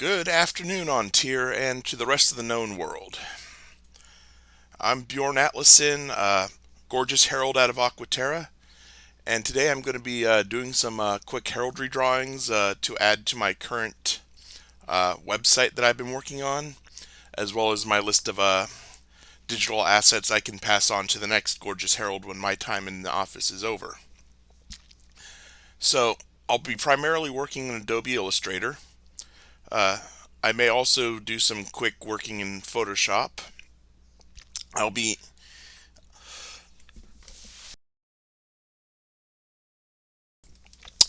Good afternoon on Tier and to the rest of the known world. I'm Bjorn Atlason, gorgeous herald out of Aquaterra, and today I'm going to be doing some quick heraldry drawings to add to my current website that I've been working on, as well as my list of digital assets I can pass on to the next gorgeous herald when my time in the office is over. So I'll be primarily working in Adobe Illustrator. I may also do some quick working in Photoshop. I'll be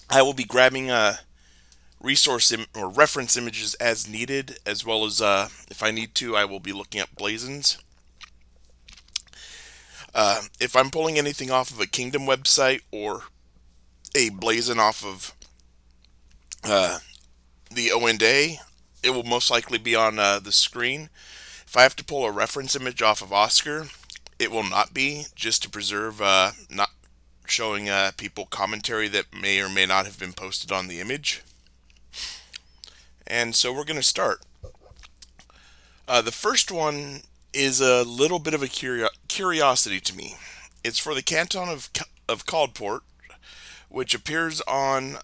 I will be grabbing or reference images as needed, as well as if I need to, I will be looking at blazons. If I'm pulling anything off of a Kingdom website or a blazon off of the O&A, it will most likely be on the screen. If I have to pull a reference image off of Oscar, it will not be, just to preserve not showing people commentary that may or may not have been posted on the image. And so we're going to start. The first one is a little bit of a curiosity to me. It's for the canton of Caldport, which appears on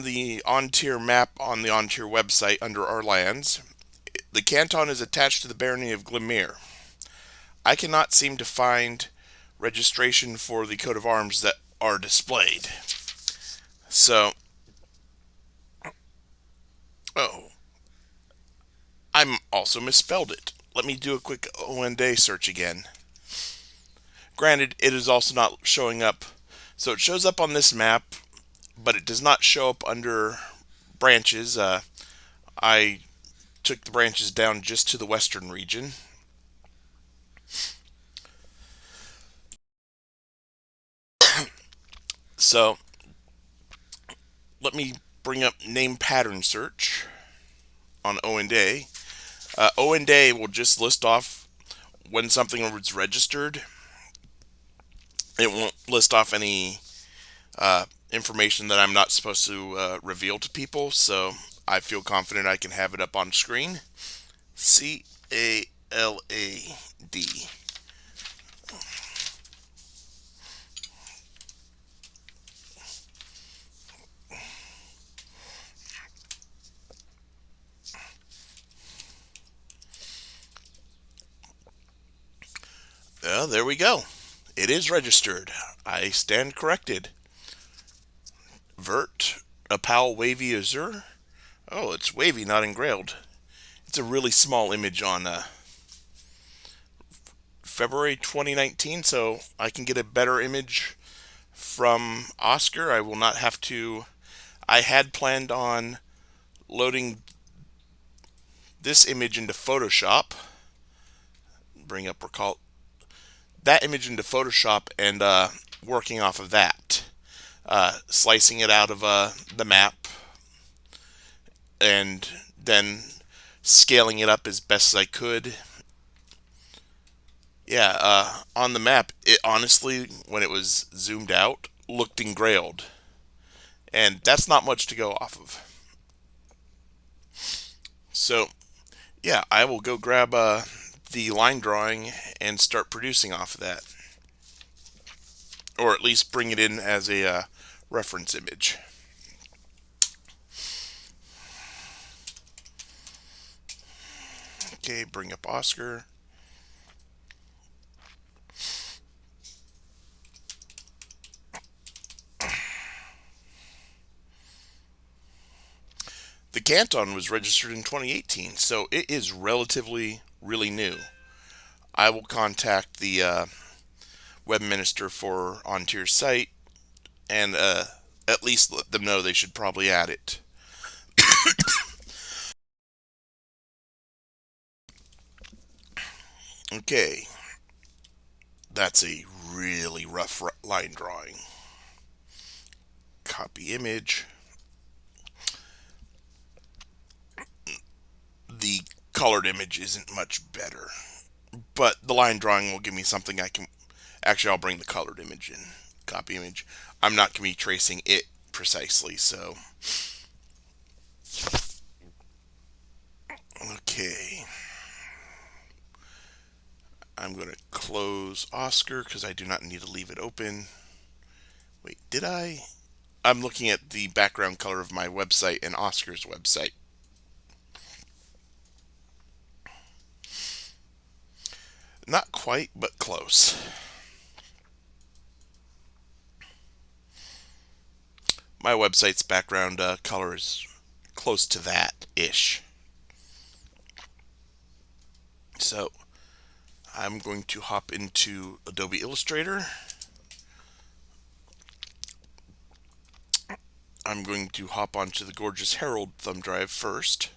the on-tier map on the on-tier website under our lands. The canton is attached to the barony of Glimmer. I cannot seem to find registration for the coat of arms that are displayed. So, I'm also misspelled it. Let me do a quick O&A search again. Granted, it is also not showing up. So it shows up on this map, but it does not show up under branches. I took the branches down just to the western region. So let me bring up name pattern search on O&A. O&A will just list off when something is registered. It won't list off any information that I'm not supposed to reveal to people, so I feel confident I can have it up on screen. CALAD. Well, there we go. It is registered. I stand corrected. Vert, Apal Wavy Azure. Oh, it's wavy, not engraved. It's a really small image on February 2019, so I can get a better image from Oscar. I will not have to. I had planned on loading this image into Photoshop. Bring up recall that image into Photoshop and working off of that, slicing it out of the map, and then scaling it up as best as I could. Yeah, on the map, it honestly, when it was zoomed out, looked engrailed, and that's not much to go off of. So, yeah, I will go grab the line drawing and start producing off of that, or at least bring it in as a reference image. Okay, bring up Oscar. The canton was registered in 2018, so it is relatively really new. I will contact the web minister for On-Tier's site and at least let them know they should probably add it. Okay, that's a really rough line drawing. Copy image. The colored image isn't much better, but the line drawing will give me something I can. Actually, I'll bring the colored image in. Copy image. I'm not going to be tracing it precisely, so Okay. I'm going to close Oscar because I do not need to leave it open. Wait, did I? I'm looking at the background color of my website and Oscar's website. Not quite, but close. My website's background color is close to that-ish. So I'm going to hop into Adobe Illustrator. I'm going to hop onto the Gorgeous Herald thumb drive first,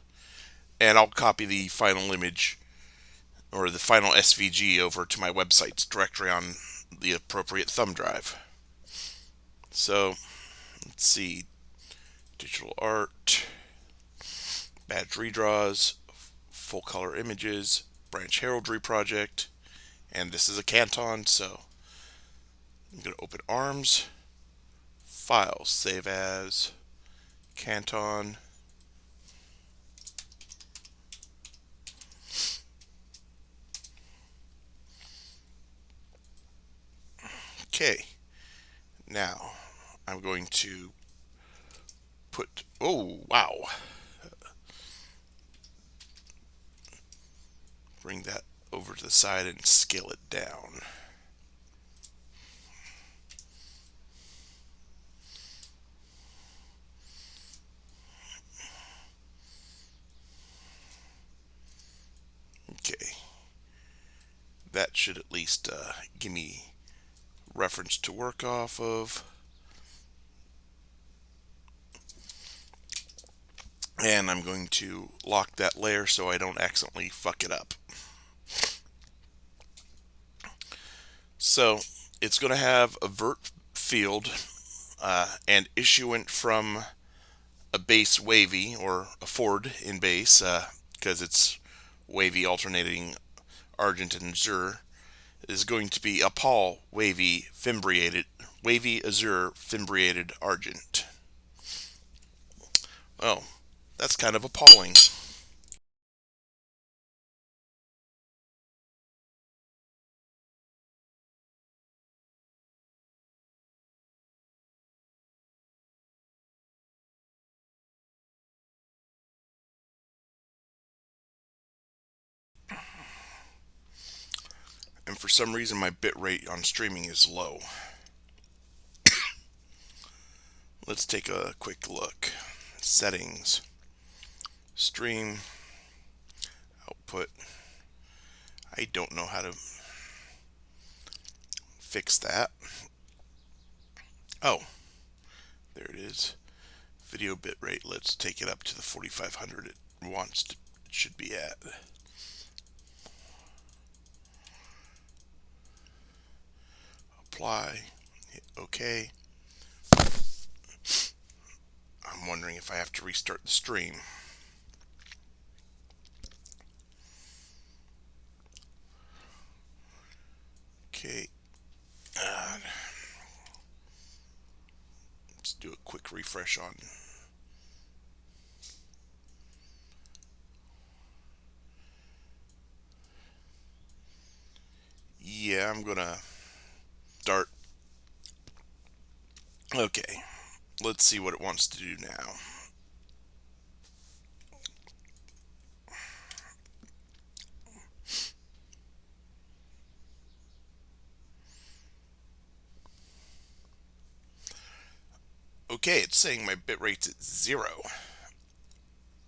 and I'll copy the final image or the final SVG over to my website's directory on the appropriate thumb drive. So let's see, digital art, badge redraws, full color images, branch heraldry project, and this is a canton, so I'm going to open arms, files, save as, canton. Okay, now I'm going to put, oh wow, bring that over to the side and scale it down. Okay, that should at least give me reference to work off of. And I'm going to lock that layer so I don't accidentally fuck it up. So it's going to have a vert field and issuant from a base wavy or a Ford in base because it's wavy alternating argent and azure is going to be a Paul wavy azure fimbriated argent. Oh, that's kind of appalling. And for some reason my bitrate on streaming is low. Let's take a quick look. Settings, stream, output. I don't know how to fix that. Oh, there it is. Video bitrate. Let's take it up to the 4500 it wants to, it should be at. Apply. Hit OK. I'm wondering if I have to restart the stream. Okay. Let's do a quick refresh on. Yeah, I'm gonna start. Okay, let's see what it wants to do now. Okay, it's saying my bitrate's at 0.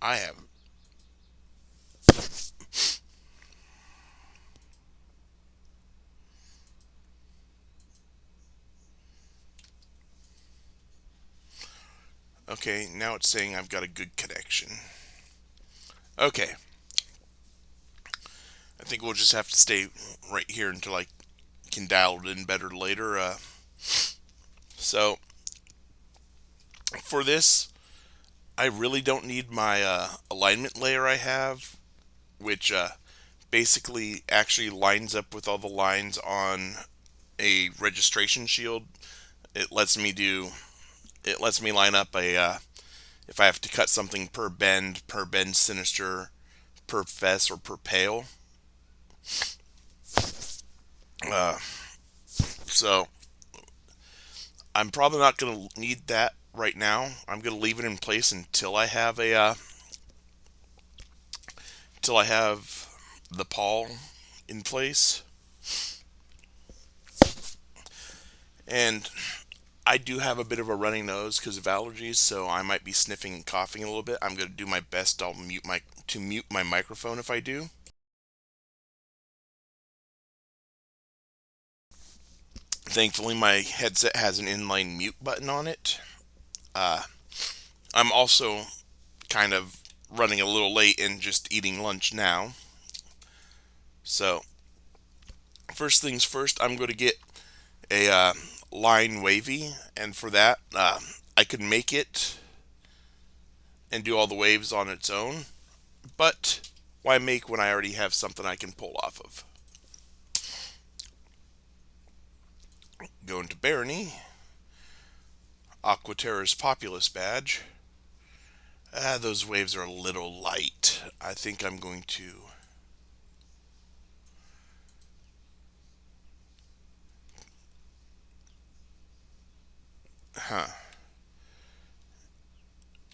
I have. Okay, now it's saying I've got a good connection. Okay. I think we'll just have to stay right here until I can dial it in better later. So, for this, I really don't need my alignment layer I have, which basically actually lines up with all the lines on a registration shield. It lets me line up a if I have to cut something per bend sinister, per fess, or per pale. Uh, so I'm probably not going to need that right now. I'm going to leave it in place until I have until I have the pall in place. And I do have a bit of a runny nose because of allergies, so I might be sniffing and coughing a little bit. I'm going to do my best. I'll mute my microphone if I do. Thankfully, my headset has an inline mute button on it. Uh, I'm also kind of running a little late and just eating lunch now. So, first things first, I'm going to get a line wavy, and for that, I could make it and do all the waves on its own, but why make when I already have something I can pull off of? Go into Barony, Aquaterra's Populous badge. Those waves are a little light. I think I'm going to... Huh.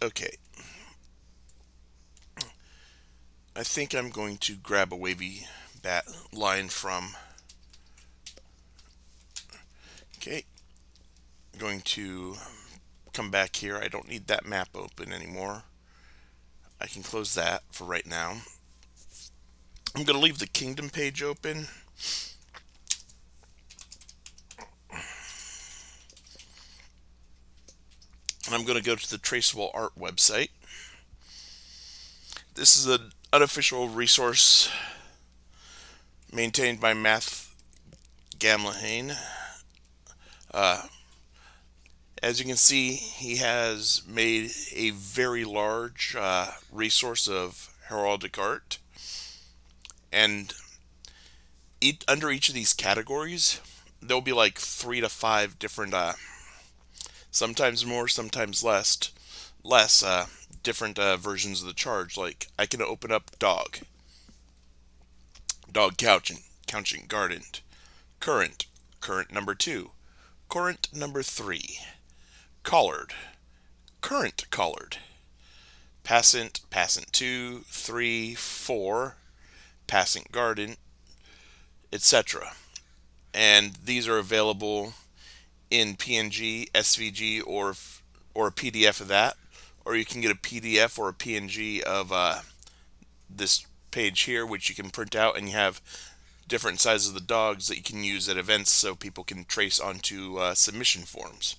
Okay. I think I'm going to grab a wavy bat line from... Okay. Going to come back here. I don't need that map open anymore. I can close that for right now. I'm going to leave the Kingdom page open. And I'm going to go to the Traceable Art website. This is an unofficial resource maintained by Math Gamlehane. As you can see, he has made a very large resource of heraldic art. And under each of these categories, there'll be like 3 to 5 different, sometimes more, sometimes less different versions of the charge. Like I can open up dog couching, garden, current number 2, current number 3, collared, current collared, passant 2, 3, 4, passant garden, etc. And these are available in PNG, SVG, or a PDF of that, or you can get a PDF or a PNG of this page here, which you can print out, and you have different sizes of the dogs that you can use at events so people can trace onto submission forms.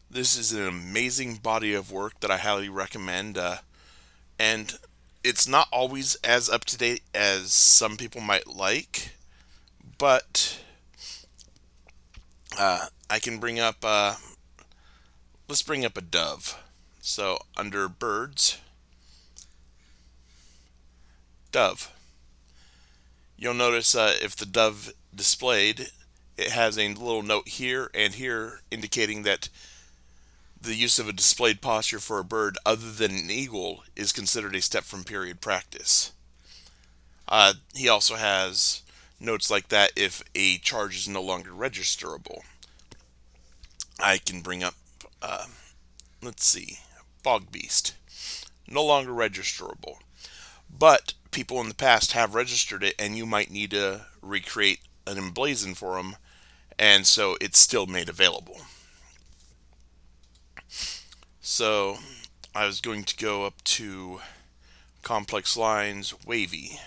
This is an amazing body of work that I highly recommend, and it's not always as up to date as some people might like, but I can bring up, let's bring up a dove. So under birds, dove. You'll notice if the dove displayed, it has a little note here and here indicating that the use of a displayed posture for a bird other than an eagle is considered a step from period practice. He also has notes like that if a charge is no longer registerable. I can bring up, let's see, bog beast, no longer registerable. But people in the past have registered it, and you might need to recreate an emblazon for them, and so it's still made available. So I was going to go up to complex lines, wavy,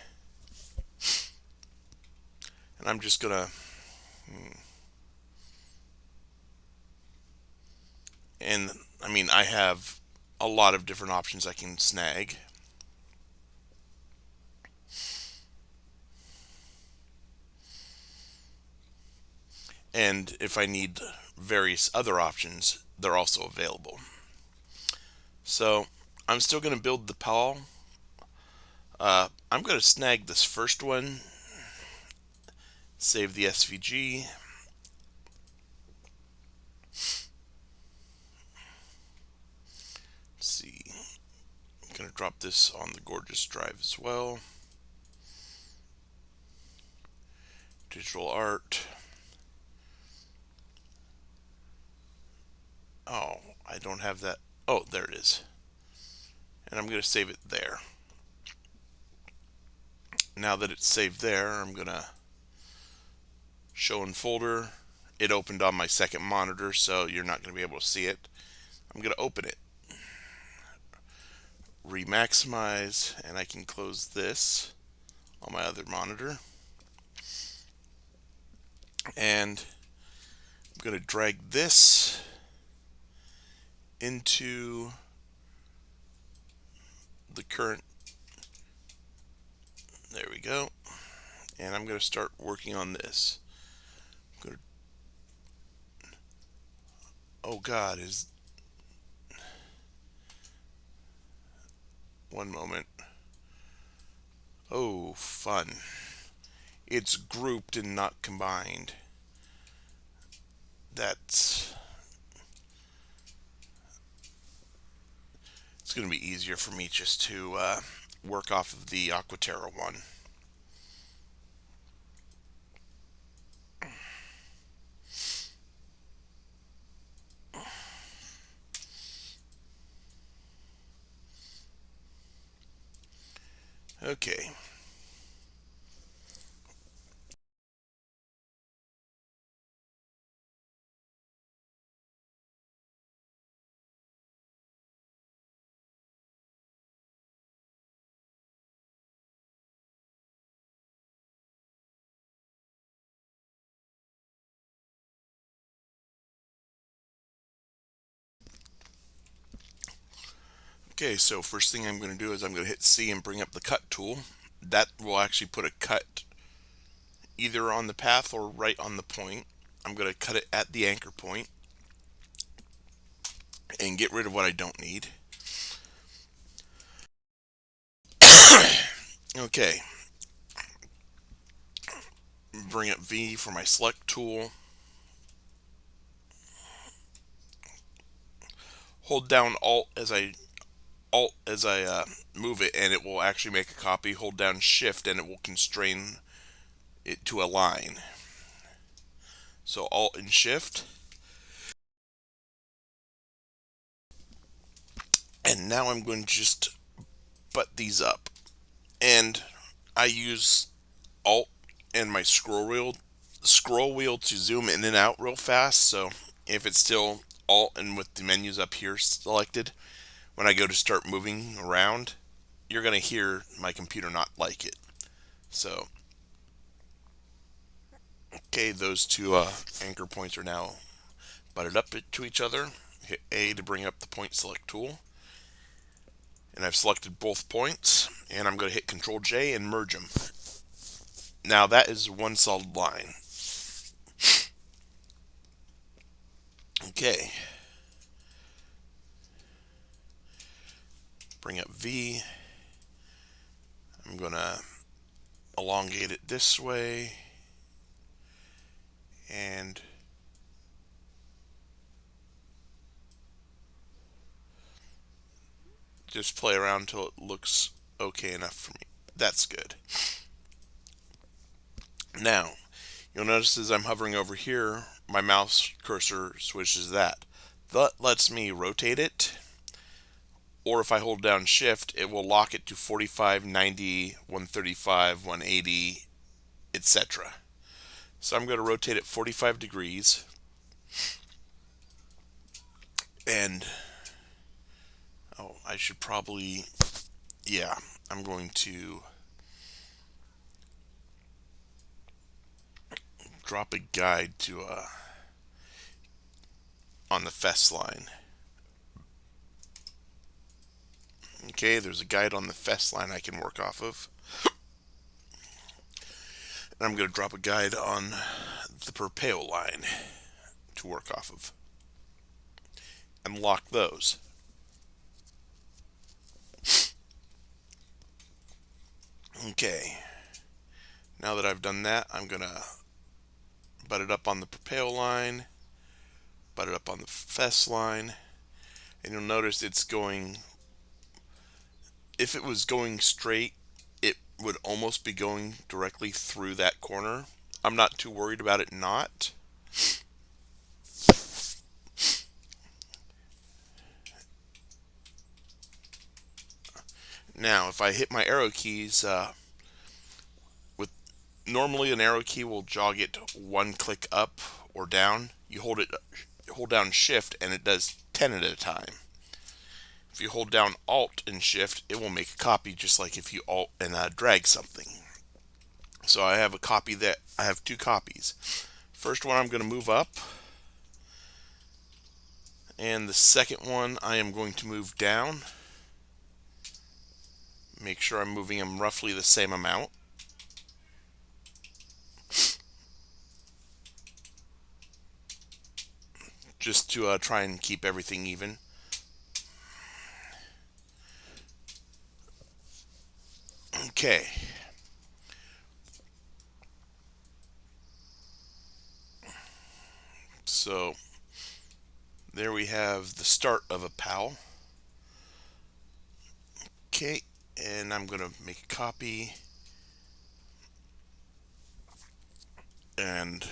and I'm just gonna and I mean I have a lot of different options I can snag. And if I need various other options, they're also available. So I'm still going to build the pall. I'm going to snag this first one, save the SVG, drop this on the Gorgeous drive as well. Digital art. Oh, I don't have that. Oh, there it is. And I'm going to save it there. Now that it's saved there, I'm going to show in folder. It opened on my second monitor, so you're not going to be able to see it. I'm going to open it. Remaximize, and I can close this on my other monitor. And I'm going to drag this into the current. There we go. And I'm going to start working on this. I'm going to, oh God, is one moment. Oh, fun. It's grouped and not combined. It's going to be easier for me just to work off of the Aquaterra one. Okay. Okay, so first thing I'm going to do is I'm going to hit C and bring up the cut tool. That will actually put a cut either on the path or right on the point. I'm going to cut it at the anchor point and get rid of what I don't need. Okay. Bring up V for my select tool. Hold down Alt as I move it, and it will actually make a copy. Hold down Shift and it will constrain it to a line. So Alt and Shift. And now I'm going to just butt these up. And I use Alt and my scroll wheel to zoom in and out real fast. So if it's still Alt and with the menus up here selected, when I go to start moving around, you're going to hear my computer not like it. So, okay, those two anchor points are now butted up to each other. Hit A to bring up the point select tool. And I've selected both points, and I'm going to hit Control J and merge them. Now that is one solid line. Okay. Bring up V. I'm going to elongate it this way. And just play around until it looks okay enough for me. That's good. Now, you'll notice as I'm hovering over here, my mouse cursor switches that. That lets me rotate it, or if I hold down Shift, it will lock it to 45, 90, 135, 180, etc. So I'm going to rotate it 45 degrees, and I should probably, yeah, I'm going to drop a guide to on the fest line. Okay, there's a guide on the fest line I can work off of. And I'm going to drop a guide on the Perpeo line to work off of. And lock those. Okay, now that I've done that, I'm going to butt it up on the Perpeo line, butt it up on the fest line, and you'll notice it's going if it was going straight, it would almost be going directly through that corner. I'm not too worried about it not. Now, if I hit my arrow keys, with normally an arrow key will jog it one click up or down. You hold down Shift, and it does 10 at a time. If you hold down Alt and Shift, it will make a copy, just like if you Alt and drag something. So I have two copies. First one I'm going to move up, and the second one I am going to move down. Make sure I'm moving them roughly the same amount. Just to try and keep everything even. Okay. So there we have the start of a PAL. Okay, and I'm going to make a copy. And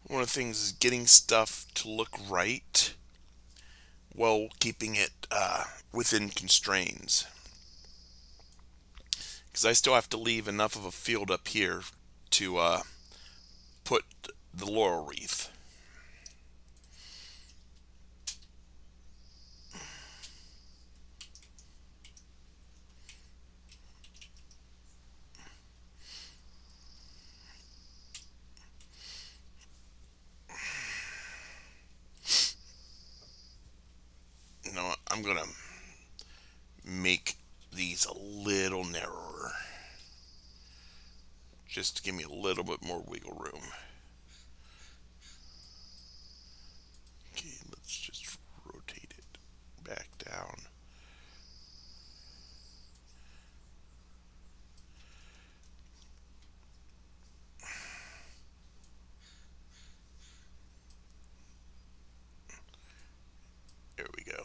one of the things is getting stuff to look right while keeping it within constraints. Because I still have to leave enough of a field up here to put the laurel wreath. You know what? I'm going to make these a little narrower, just to give me a little bit more wiggle room. Okay, let's just rotate it back down. There we go.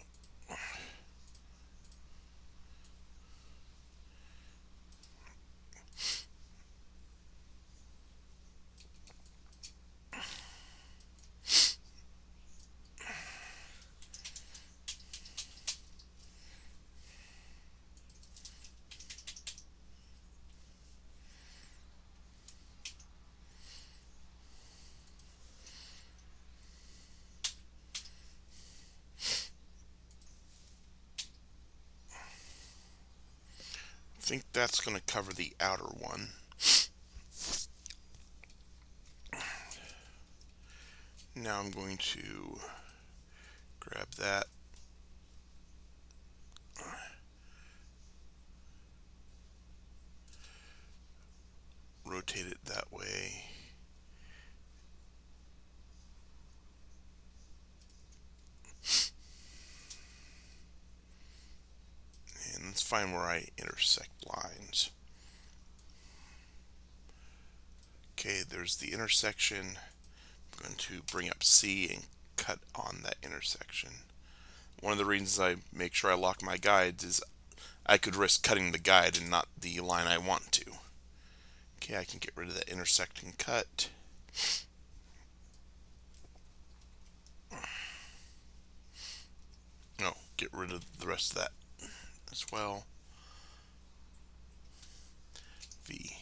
I think that's going to cover the outer one. Now I'm going to grab that, rotate it that way, and let's find where I intersect lines. Okay, there's the intersection. I'm going to bring up C and cut on that intersection. One of the reasons I make sure I lock my guides is I could risk cutting the guide and not the line I want to. Okay, I can get rid of that intersecting cut. No, get rid of the rest of that as well. V.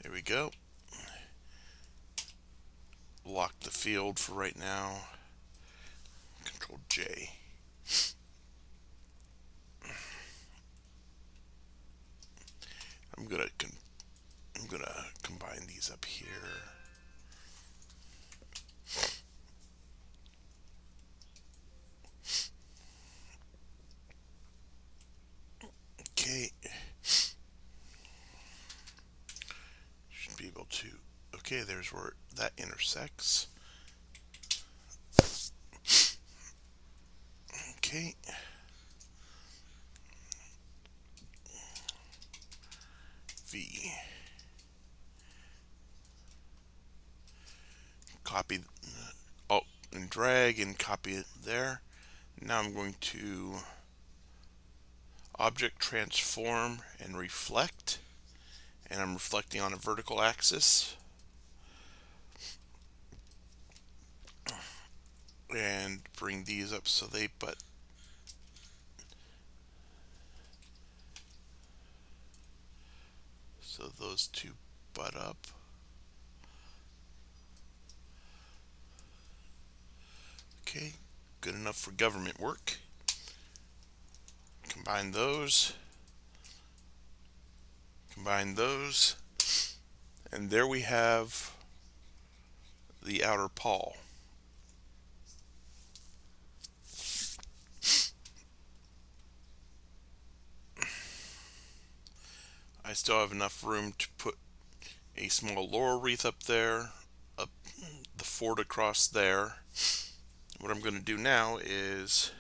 There we go. Lock the field for right now. Control J. I'm gonna combine these up here. Okay. able to, okay, there's where that intersects. Okay. V. Copy, oh, and drag and copy it there. Now I'm going to object transform and reflect, and I'm reflecting on a vertical axis, and bring these up so they butt. So those two butt up. Okay, good enough for government work. Combine those, and there we have the outer pall. I still have enough room to put a small laurel wreath up there, up the fort across there. What I'm going to do now is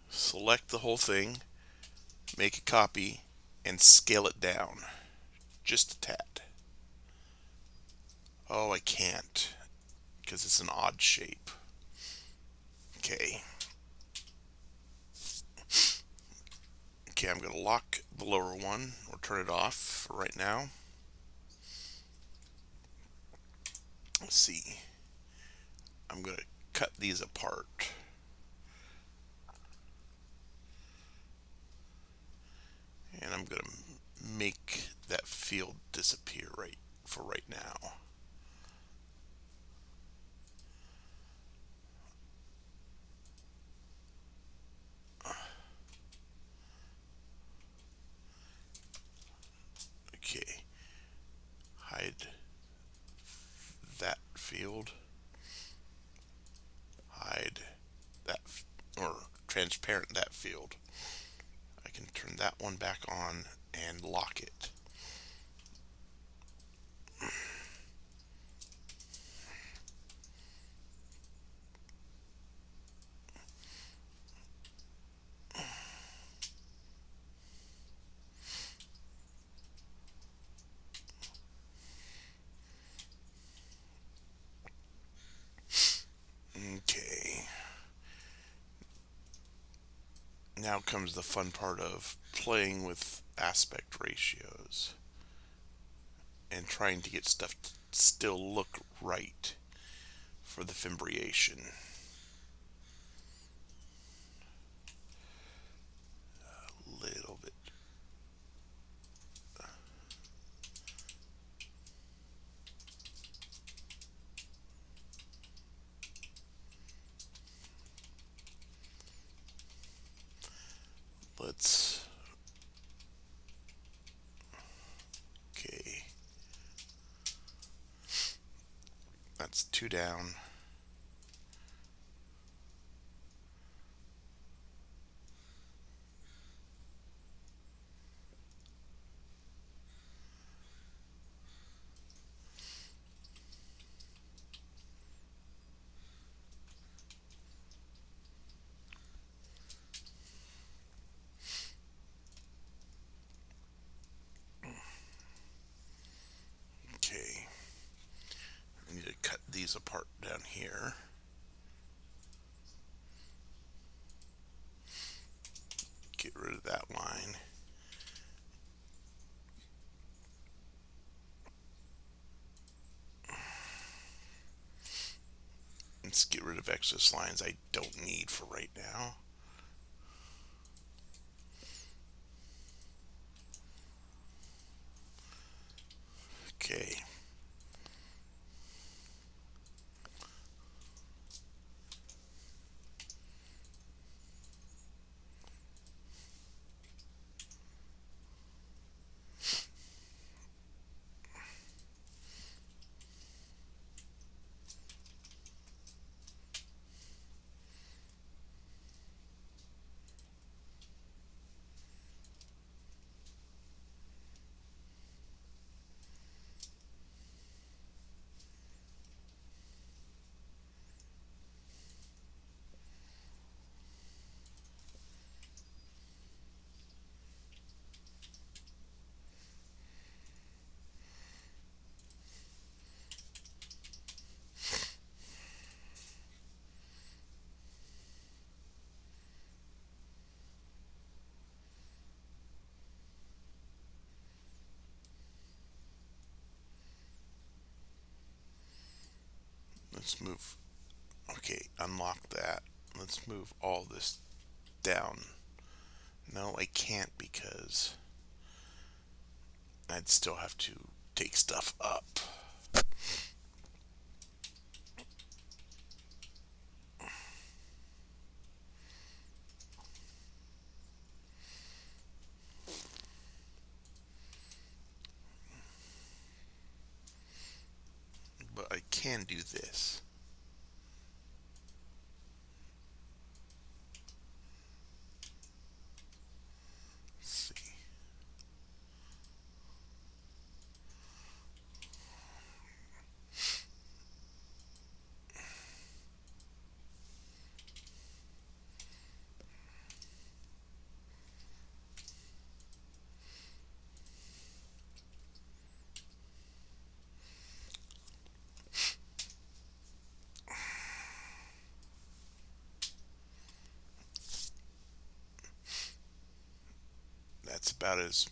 select the whole thing, make a copy, and scale it down just a tad. Oh, I can't because it's an odd shape. Okay. Okay, I'm going to lock the lower one or turn it off for right now. Let's see. I'm going to cut these apart. And I'm going to make that field disappear for right now. Okay. Hide that field. Hide that, or transparent that field. I can turn that one back on and lock it. Okay. Now comes the fun part of playing with aspect ratios and trying to get stuff to still look right for the fimbriation. A little bit. Let's, okay, that's two down. Okay, I need to cut these apart down here. Get rid of that line. Let's get rid of excess lines I don't need for right now. Okay. Let's move. Okay, unlock that. Let's move all this down. No, I can't because I'd still have to take stuff up. But I can do this. Let's see. That's about as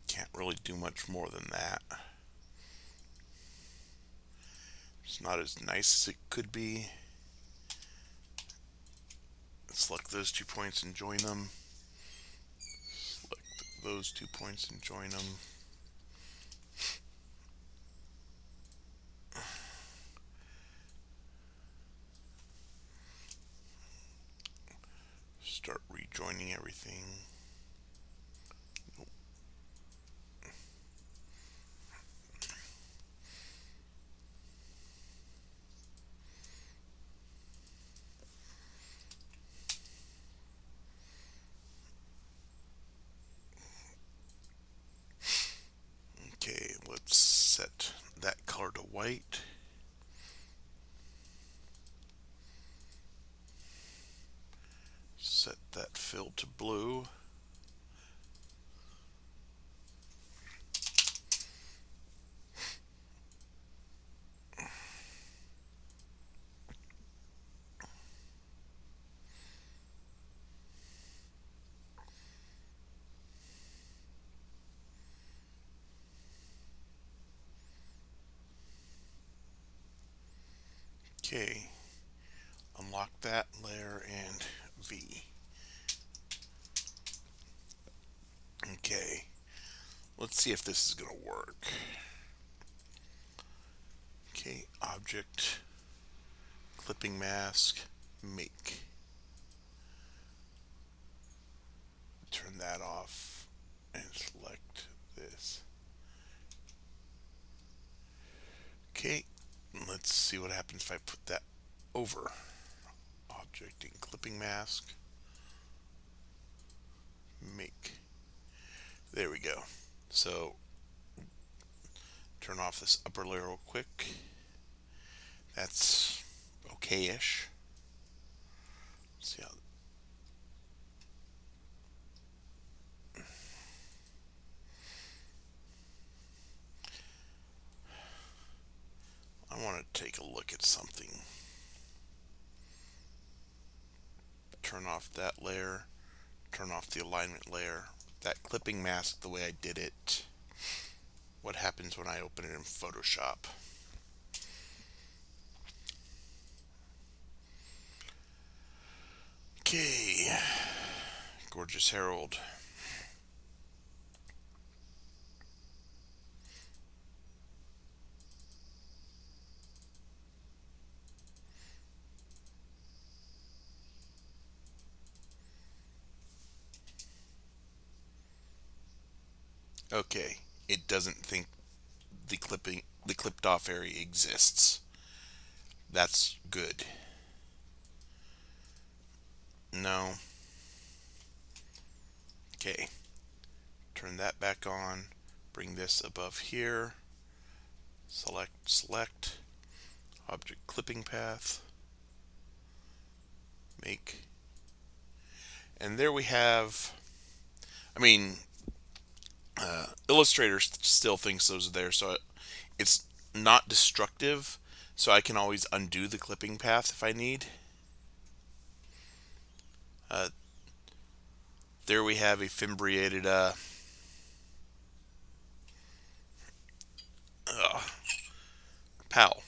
can't really do much more than that. It's not as nice as it could be. Select those 2 points and join them. Select those 2 points and join them. Start rejoining everything. Nope. Okay, let's set that color to white. Set that fill to blue. Okay, unlock that layer and V. Okay, let's see if this is going to work. Okay, object, clipping mask, make. Turn that off and select this. Okay, let's see what happens if I put that over. Object and clipping mask, make. There we go. So turn off this upper layer real quick. That's okay-ish. See how I want to take a look at something. Turn off that layer, turn off the alignment layer. That clipping mask, the way I did it, what happens when I open it in Photoshop? Okay, Gorgeous Herald. Okay, it doesn't think the clipped off area exists. That's good. No. Okay, turn that back on. Bring this above here. Select object clipping path, make, and there we have. I mean, Illustrator still thinks those are there, so it's not destructive, so I can always undo the clipping path if I need. Uh, there we have a fimbriated pal.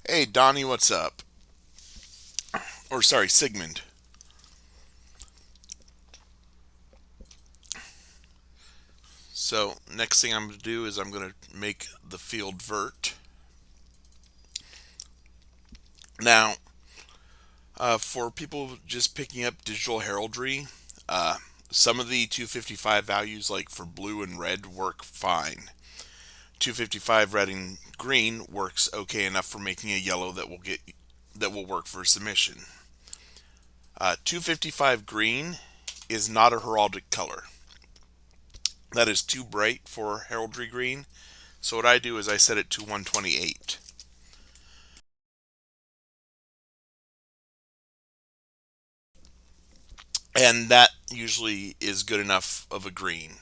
Hey Donnie, what's up? Or sorry, Sigmund. So next thing I'm going to do is I'm going to make the field vert. Now, for people just picking up digital heraldry, uh, some of the 255 values, like for blue and red, work fine. 255 red and green works okay enough for making a yellow that will work for submission. 255 green is not a heraldic color. That is too bright for heraldry green. So what I do is I set it to 128. And that usually is good enough of a green.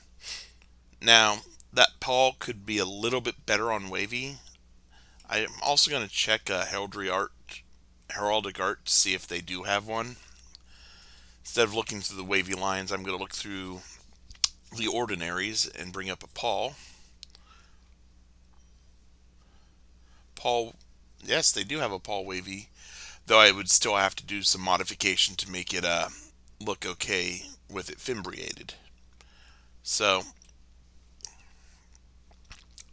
Now, that pall could be a little bit better on wavy. I'm also going to check heraldic art to see if they do have one. Instead of looking through the wavy lines, I'm going to look through the ordinaries and bring up a pall. Pall, yes, they do have a pall wavy, though I would still have to do some modification to make it look okay with it fimbriated. So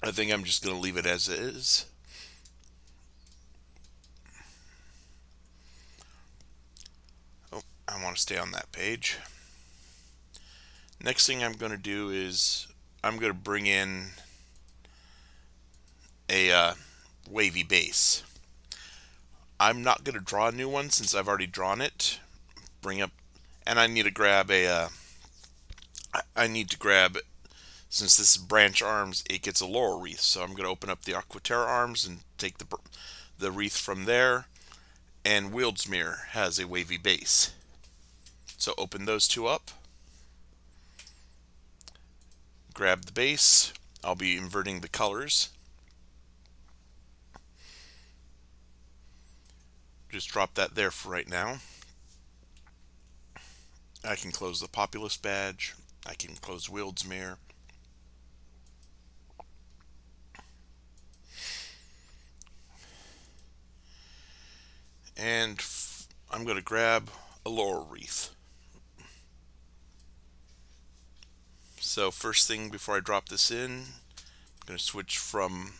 I think I'm just going to leave it as is. Oh, I want to stay on that page. Next thing I'm going to do is I'm going to bring in a wavy base. I'm not going to draw a new one since I've already drawn it. Bring up, and I need to grab since this is branch arms, it gets a laurel wreath. So I'm going to open up the Aquaterra arms and take the wreath from there. And Wildsmere has a wavy base. So open those two up. Grab the base. I'll be inverting the colors. Just drop that there for right now. I can close the Populous badge. I can close Wildsmere. And I'm going to grab a laurel wreath. So first thing before I drop this in, I'm going to switch from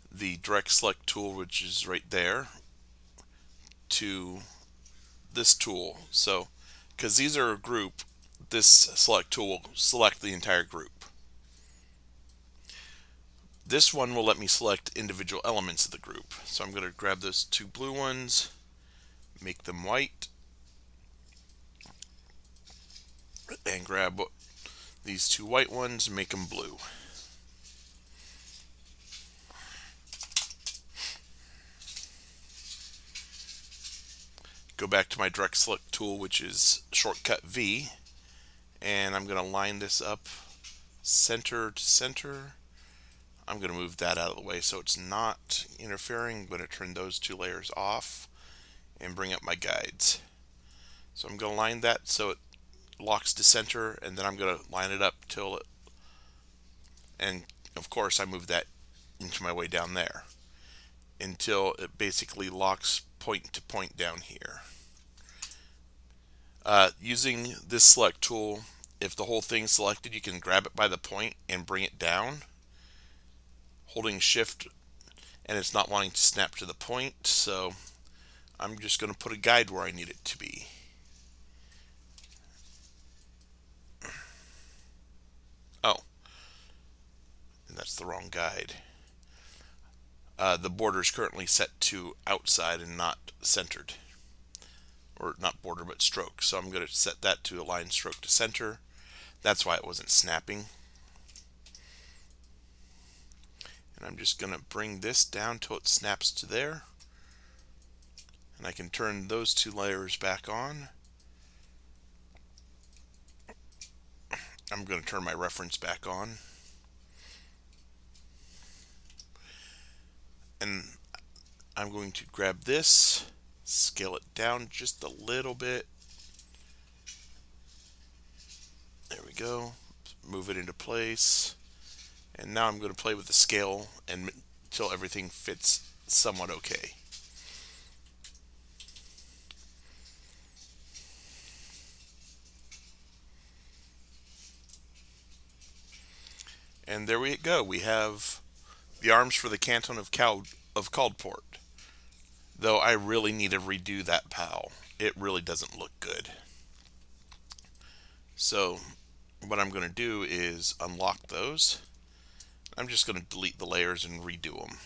the direct select tool, which is right there, to this tool. So because these are a group, this select tool will select the entire group. This one will let me select individual elements of the group. So I'm going to grab those two blue ones, make them white, and grab these two white ones, make them blue. Go back to my direct select tool, which is shortcut V, and I'm going to line this up center to center. I'm going to move that out of the way so it's not interfering. I'm going to turn those two layers off and bring up my guides. So I'm going to line that so it locks to center, and then I'm going to line it up till it, and of course I move that into my way down there until it basically locks point to point down here. Using this select tool, if the whole thing's selected, you can grab it by the point and bring it down, holding shift, and it's not wanting to snap to the point, so I'm just going to put a guide where I need it to be. Oh, and that's the wrong guide. The border is currently set to outside and not centered, or not border but stroke, so I'm going to set that to align stroke to center. That's why it wasn't snapping. And I'm just going to bring this down till it snaps to there, and I can turn those two layers back on. I'm going to turn my reference back on, and I'm going to grab this, scale it down just a little bit. There we go. Move it into place. And now I'm going to play with the scale until everything fits somewhat okay. And there we go. We have the arms for the Canton of Caldport. Though I really need to redo that POW. It really doesn't look good. So what I'm going to do is unlock those. I'm just going to delete the layers and redo them.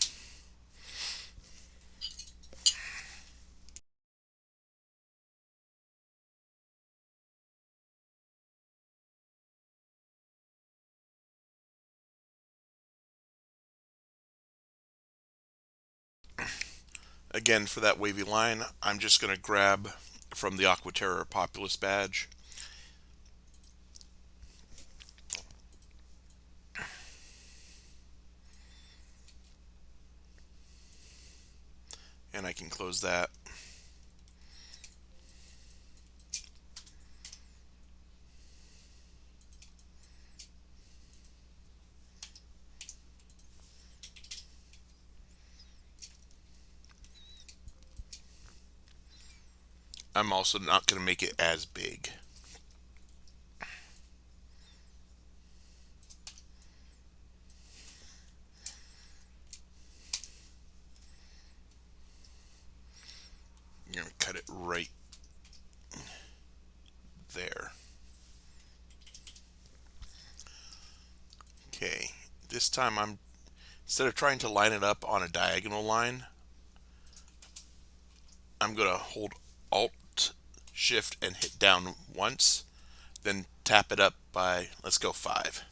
Again, for that wavy line, I'm just going to grab from the Aquaterra Populous badge. And I can close that. I'm also not going to make it as big. You're going to cut it right there. Okay, this time instead of trying to line it up on a diagonal line, I'm going to hold Alt Shift and hit down once, then tap it up by, let's go 5.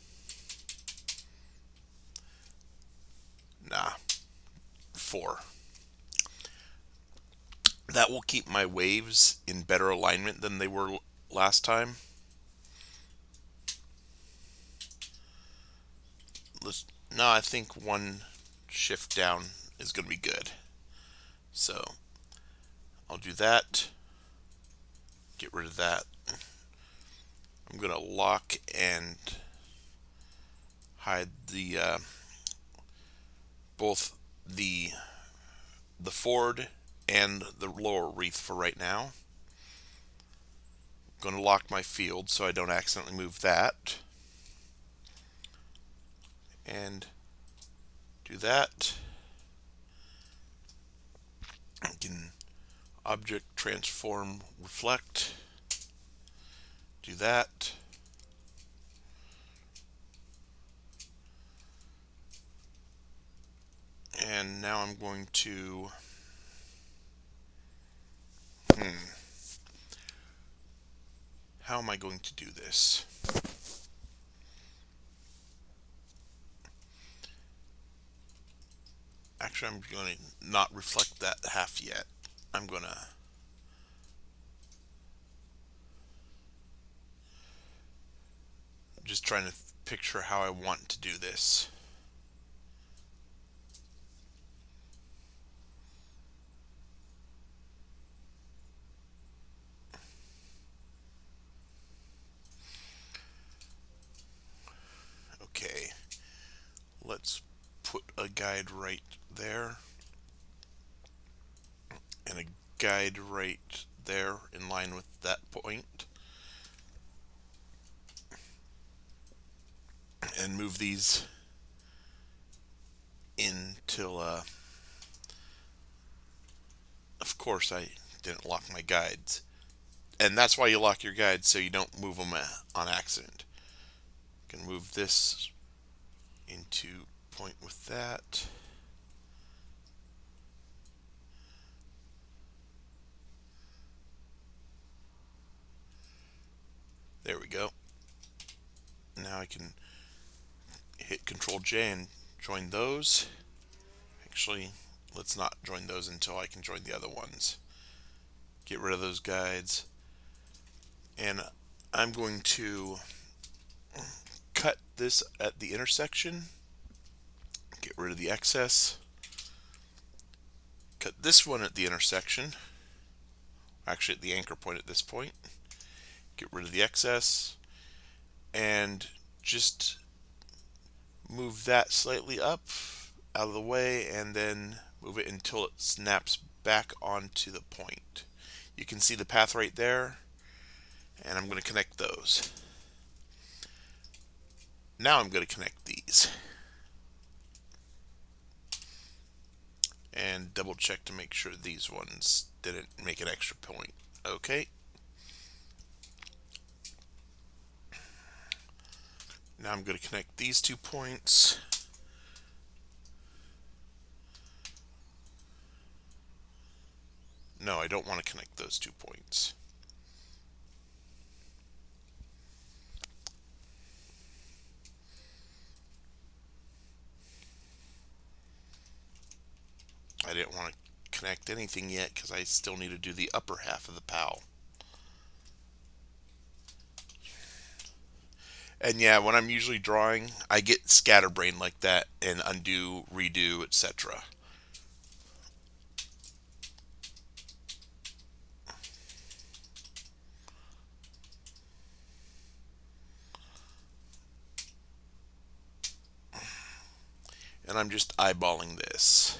Nah, 4. That will keep my waves in better alignment than they were last time. No, I think 1 shift down is going to be good. So I'll do that. Get rid of that. I'm going to lock and hide the both the forward and the lower wreath for right now. I'm going to lock my field so I don't accidentally move that. And do that. I can object transform reflect. Do that. And now I'm going to how am I going to do this? Actually, I'm going to not reflect that half yet. I'm going to just trying to picture how I want to do this. Okay, let's put a guide right there and a guide right there in line with that point, and move these in till of course I didn't lock my guides, and that's why you lock your guides, so you don't move them on accident. You can move this into point with that. There we go. Now I can hit Control J and join those. Actually, let's not join those until I can join the other ones. Get rid of those guides. And I'm going to cut this at the intersection, get rid of the excess, cut this one at the intersection, actually at the anchor point at this point, get rid of the excess, and just move that slightly up out of the way, and then move it until it snaps back onto the point. You can see the path right there, and I'm going to connect those. Now I'm going to connect these and double check to make sure these ones didn't make an extra point. Okay. Now I'm going to connect these 2 points. No, I don't want to connect those 2 points. I didn't want to connect anything yet because I still need to do the upper half of the POW. And yeah, when I'm usually drawing, I get scatterbrained like that and undo, redo, etc. And I'm just eyeballing this.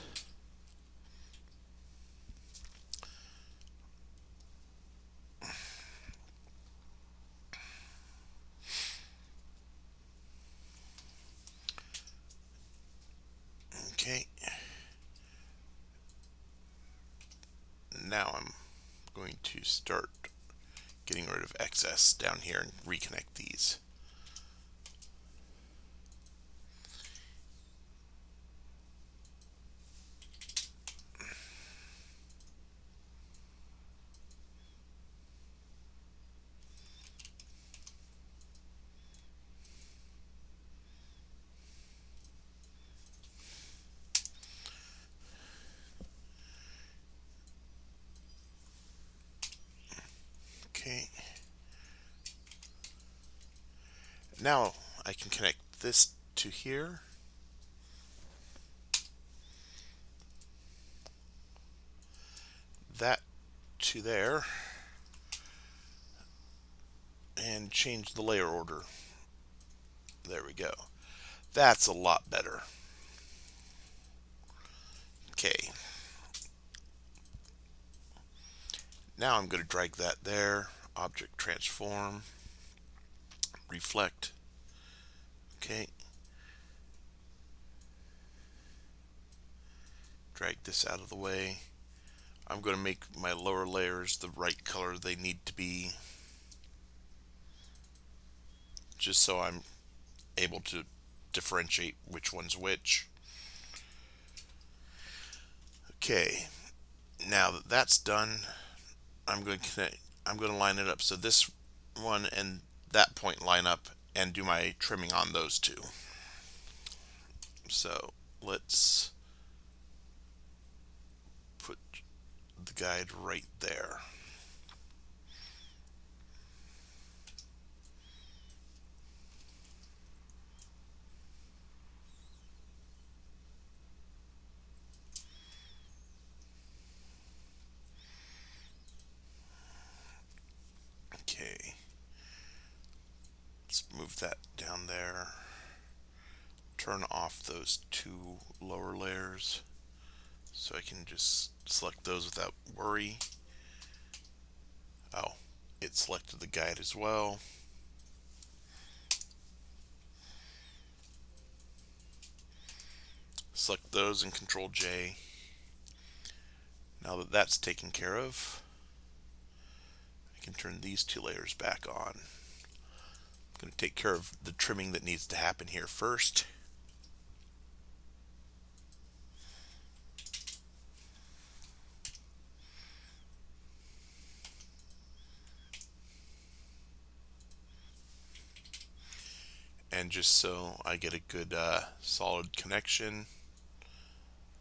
Okay. Now I'm going to start getting rid of excess down here and reconnect these. Okay. Now I can connect this to here. That to there. And change the layer order. There we go. That's a lot better. Okay. Now I'm going to drag that there. Object transform. Reflect. Okay. Drag this out of the way. I'm going to make my lower layers the right color they need to be, just so I'm able to differentiate which one's which. Okay, now that that's done, I'm going to line it up so this one and that point line up and do my trimming on those two. So let's put the guide right there. Okay, let's move that down there. Turn off those two lower layers so I can just select those without worry. Oh, it selected the guide as well. Select those and Control J. Now that that's taken care of, I can turn these two layers back on. I'm going to take care of the trimming that needs to happen here first. And just so I get a good solid connection,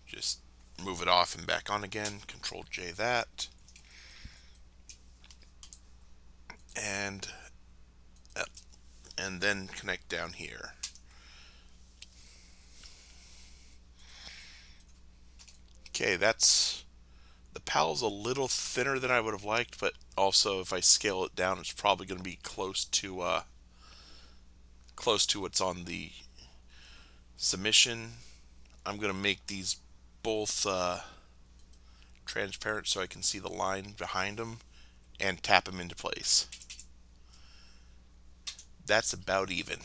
just move it off and back on again. Control J that. And and then connect down here. Okay, the pal's a little thinner than I would have liked, but also if I scale it down, it's probably going to be close to what's on the submission. I'm going to make these both transparent so I can see the line behind them and tap them into place. That's about even.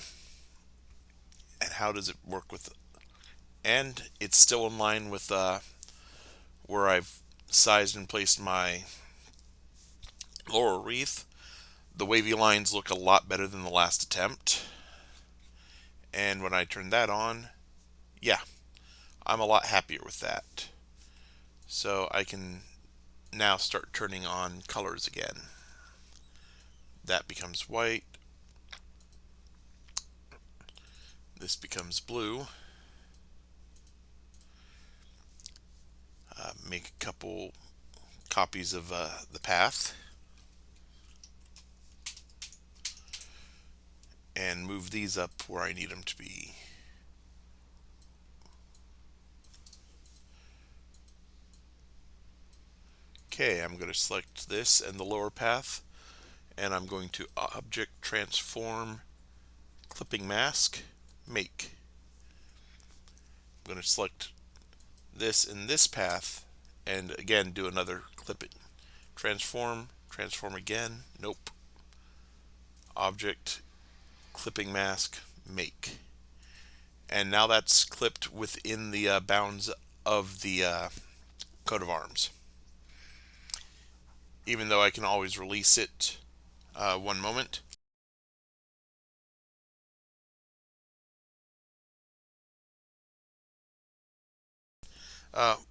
And how does it work with? And it's still in line with where I've sized and placed my laurel wreath. The wavy lines look a lot better than the last attempt. And when I turn that on, yeah, I'm a lot happier with that. So I can now start turning on colors again. That becomes white. This becomes blue. Make a couple copies of the path and move these up where I need them to be. Okay, I'm going to select this and the lower path, and I'm going to object transform clipping mask make. I'm going to select this in this path and again do another clipping transform again, nope, object clipping mask make. And now that's clipped within the bounds of the coat of arms, even though I can always release it. One moment.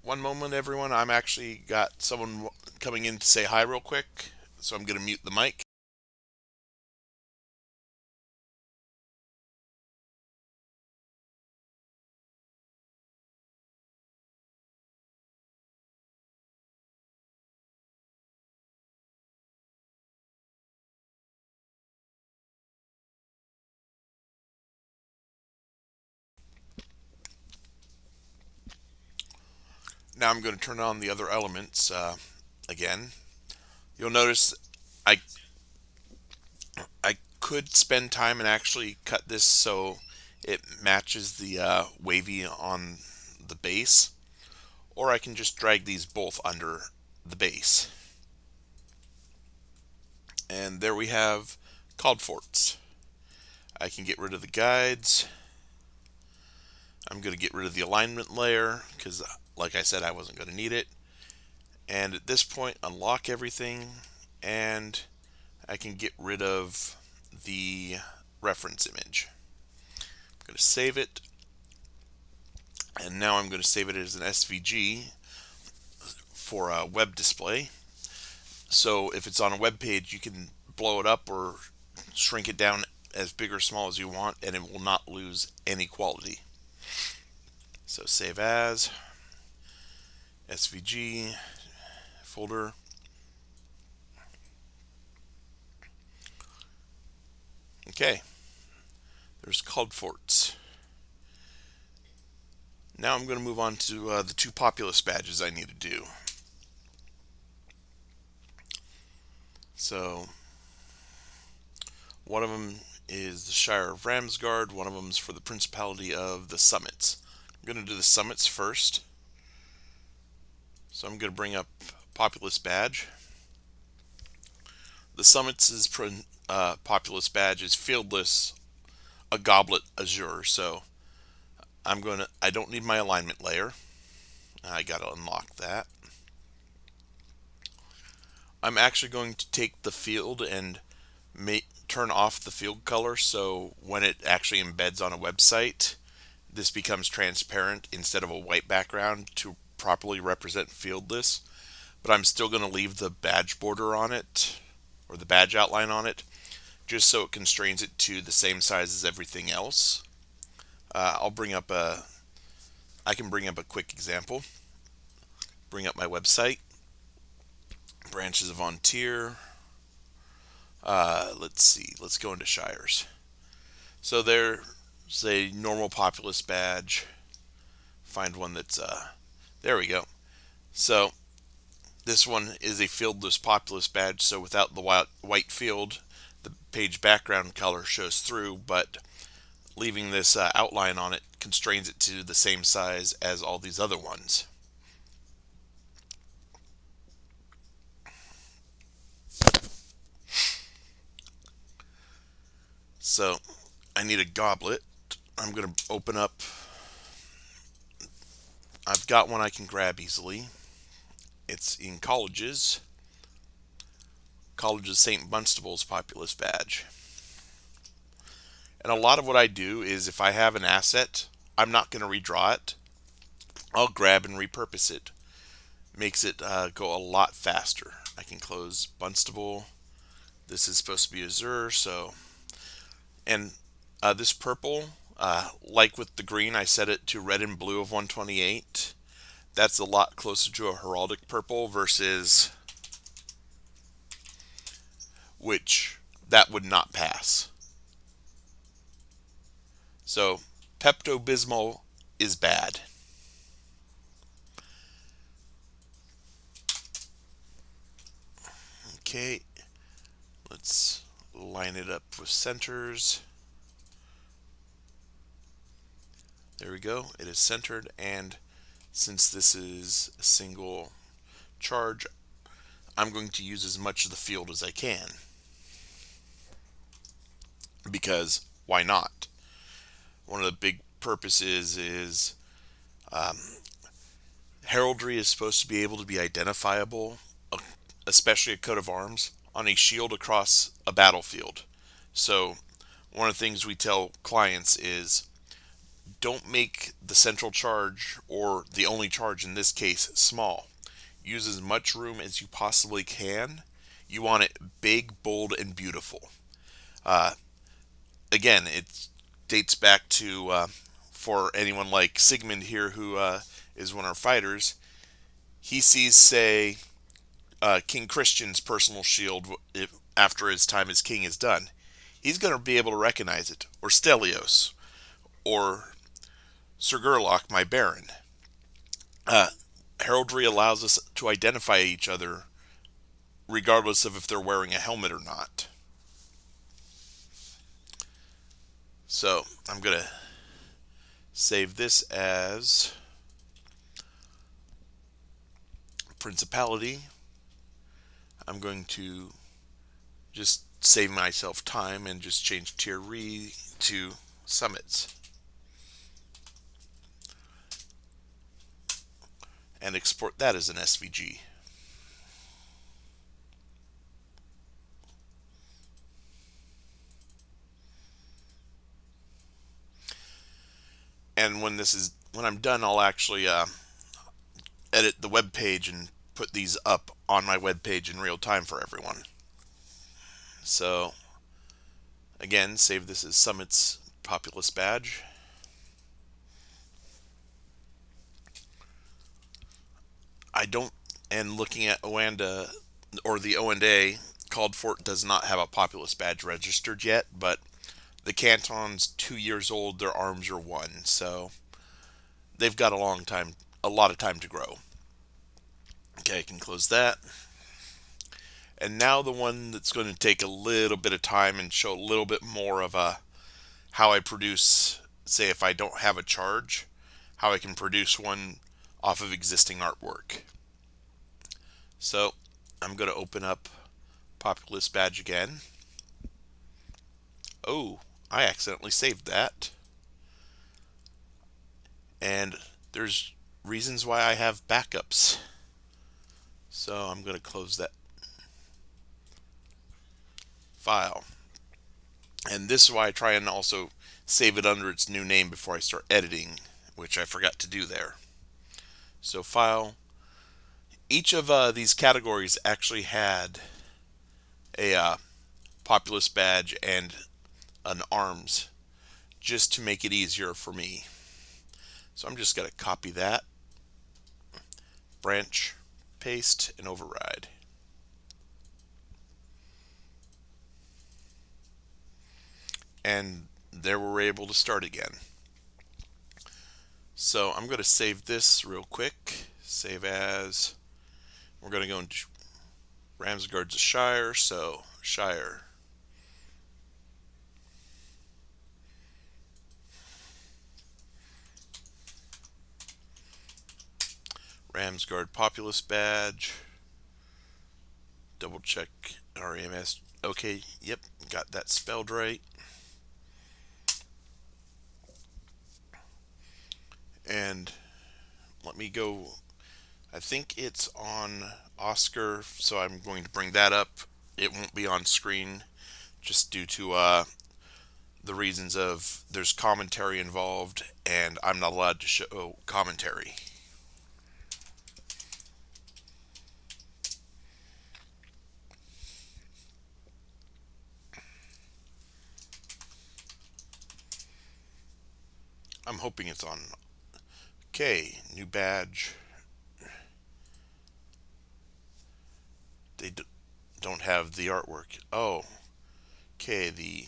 One moment, everyone. I'm actually got someone coming in to say hi real quick, so I'm going to mute the mic. Now I'm going to turn on the other elements again. You'll notice I I could spend time and actually cut this so it matches the wavy on the base, or I can just drag these both under the base. And there we have called forts. I can get rid of the guides. I'm going to get rid of the alignment layer because, like I said, I wasn't going to need it. And at this point, unlock everything, and I can get rid of the reference image. I'm going to save it, and now I'm going to save it as an SVG for a web display. So if it's on a web page, you can blow it up or shrink it down as big or small as you want, and it will not lose any quality. So save as SVG folder. Okay, there's called forts. Now I'm going to move on to the two populace badges I need to do. So one of them is the Shire of Ramsgard, one of them is for the Principality of the Summits. I'm going to do the Summits first. So I'm going to bring up Populace Badge. The Summits' Populace Badge is fieldless, a goblet azure. So I don't need my alignment layer. I got to unlock that. I'm actually going to take the field and turn off the field color, so when it actually embeds on a website, this becomes transparent instead of a white background to properly represent fieldless. But I'm still going to leave the badge border on it, or the badge outline on it, just so it constrains it to the same size as everything else. I can bring up a quick example. Bring up my website, branches of Vontier. Let's see, let's go into Shires. So there's a normal populace badge. Find one that's there we go. So this one is a fieldless populace badge, so without the white field, the page background color shows through, but leaving this outline on it constrains it to the same size as all these other ones. So I need a goblet. I'm going to open up. I've got one I can grab easily. It's in College's St. Bunstable's populace badge. And a lot of what I do is if I have an asset, I'm not going to redraw it. I'll grab and repurpose it. Makes it go a lot faster. I can close Bunstable. This is supposed to be Azure, so. And this purple, like with the green, I set it to red and blue of 128. That's a lot closer to a heraldic purple versus which that would not pass. So Pepto-Bismol is bad. Okay, let's line it up with centers. There we go, it is centered, and since this is a single charge, I'm going to use as much of the field as I can. Because why not? One of the big purposes is heraldry is supposed to be able to be identifiable, especially a coat of arms, on a shield across a battlefield. So one of the things we tell clients is don't make the central charge, or the only charge in this case, small. Use as much room as you possibly can. You want it big, bold, and beautiful. Again, it dates back to, for anyone like Sigmund here, who is one of our fighters, he sees, say, King Christian's personal shield after his time as king is done. He's going to be able to recognize it, or Stelios, or Sir Gerlach, my baron. Heraldry allows us to identify each other regardless of if they're wearing a helmet or not. So I'm going to save this as Principality. I'm going to just save myself time and just change tier re to Summits. And export that as an SVG. And when I'm done, I'll actually edit the web page and put these up on my web page in real time for everyone. So again, save this as Summit's Populace badge. And looking at Oanda, or the O&A, Called Fort does not have a Populace badge registered yet, but the canton's 2 years old, their arms are 1, so they've got a lot of time to grow. Okay, I can close that. And now the one that's going to take a little bit of time and show a little bit more of how I produce, say if I don't have a charge, how I can produce one off of existing artwork. So I'm going to open up Populace badge again. Oh, I accidentally saved that. And there's reasons why I have backups. So I'm going to close that file. And this is why I try and also save it under its new name before I start editing, which I forgot to do there. So File. Each of these categories actually had a Populace badge and an arms, just to make it easier for me. So I'm just going to copy that, branch, paste, and override. And there we're able to start again. So I'm going to save this real quick. Save as. We're going to go into Ramsgard's a Shire, so Shire. Ramsgard Populous Badge. Double check RAMS. Okay, yep, got that spelled right. And let me go. I think it's on Oscar, so I'm going to bring that up. It won't be on screen just due to the reasons of there's commentary involved, and I'm not allowed to show commentary. I'm hoping it's on. Okay, new badge. They don't have the artwork. Oh, okay, the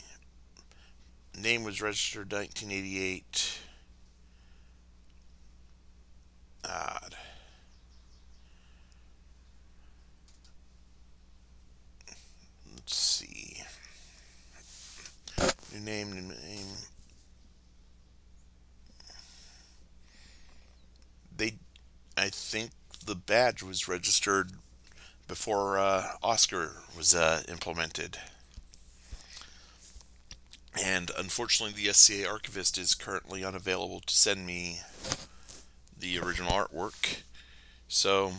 name was registered 1988. Odd. Let's see. New name, new name. I think the badge was registered before Oscar was implemented. And unfortunately, the SCA archivist is currently unavailable to send me the original artwork. So,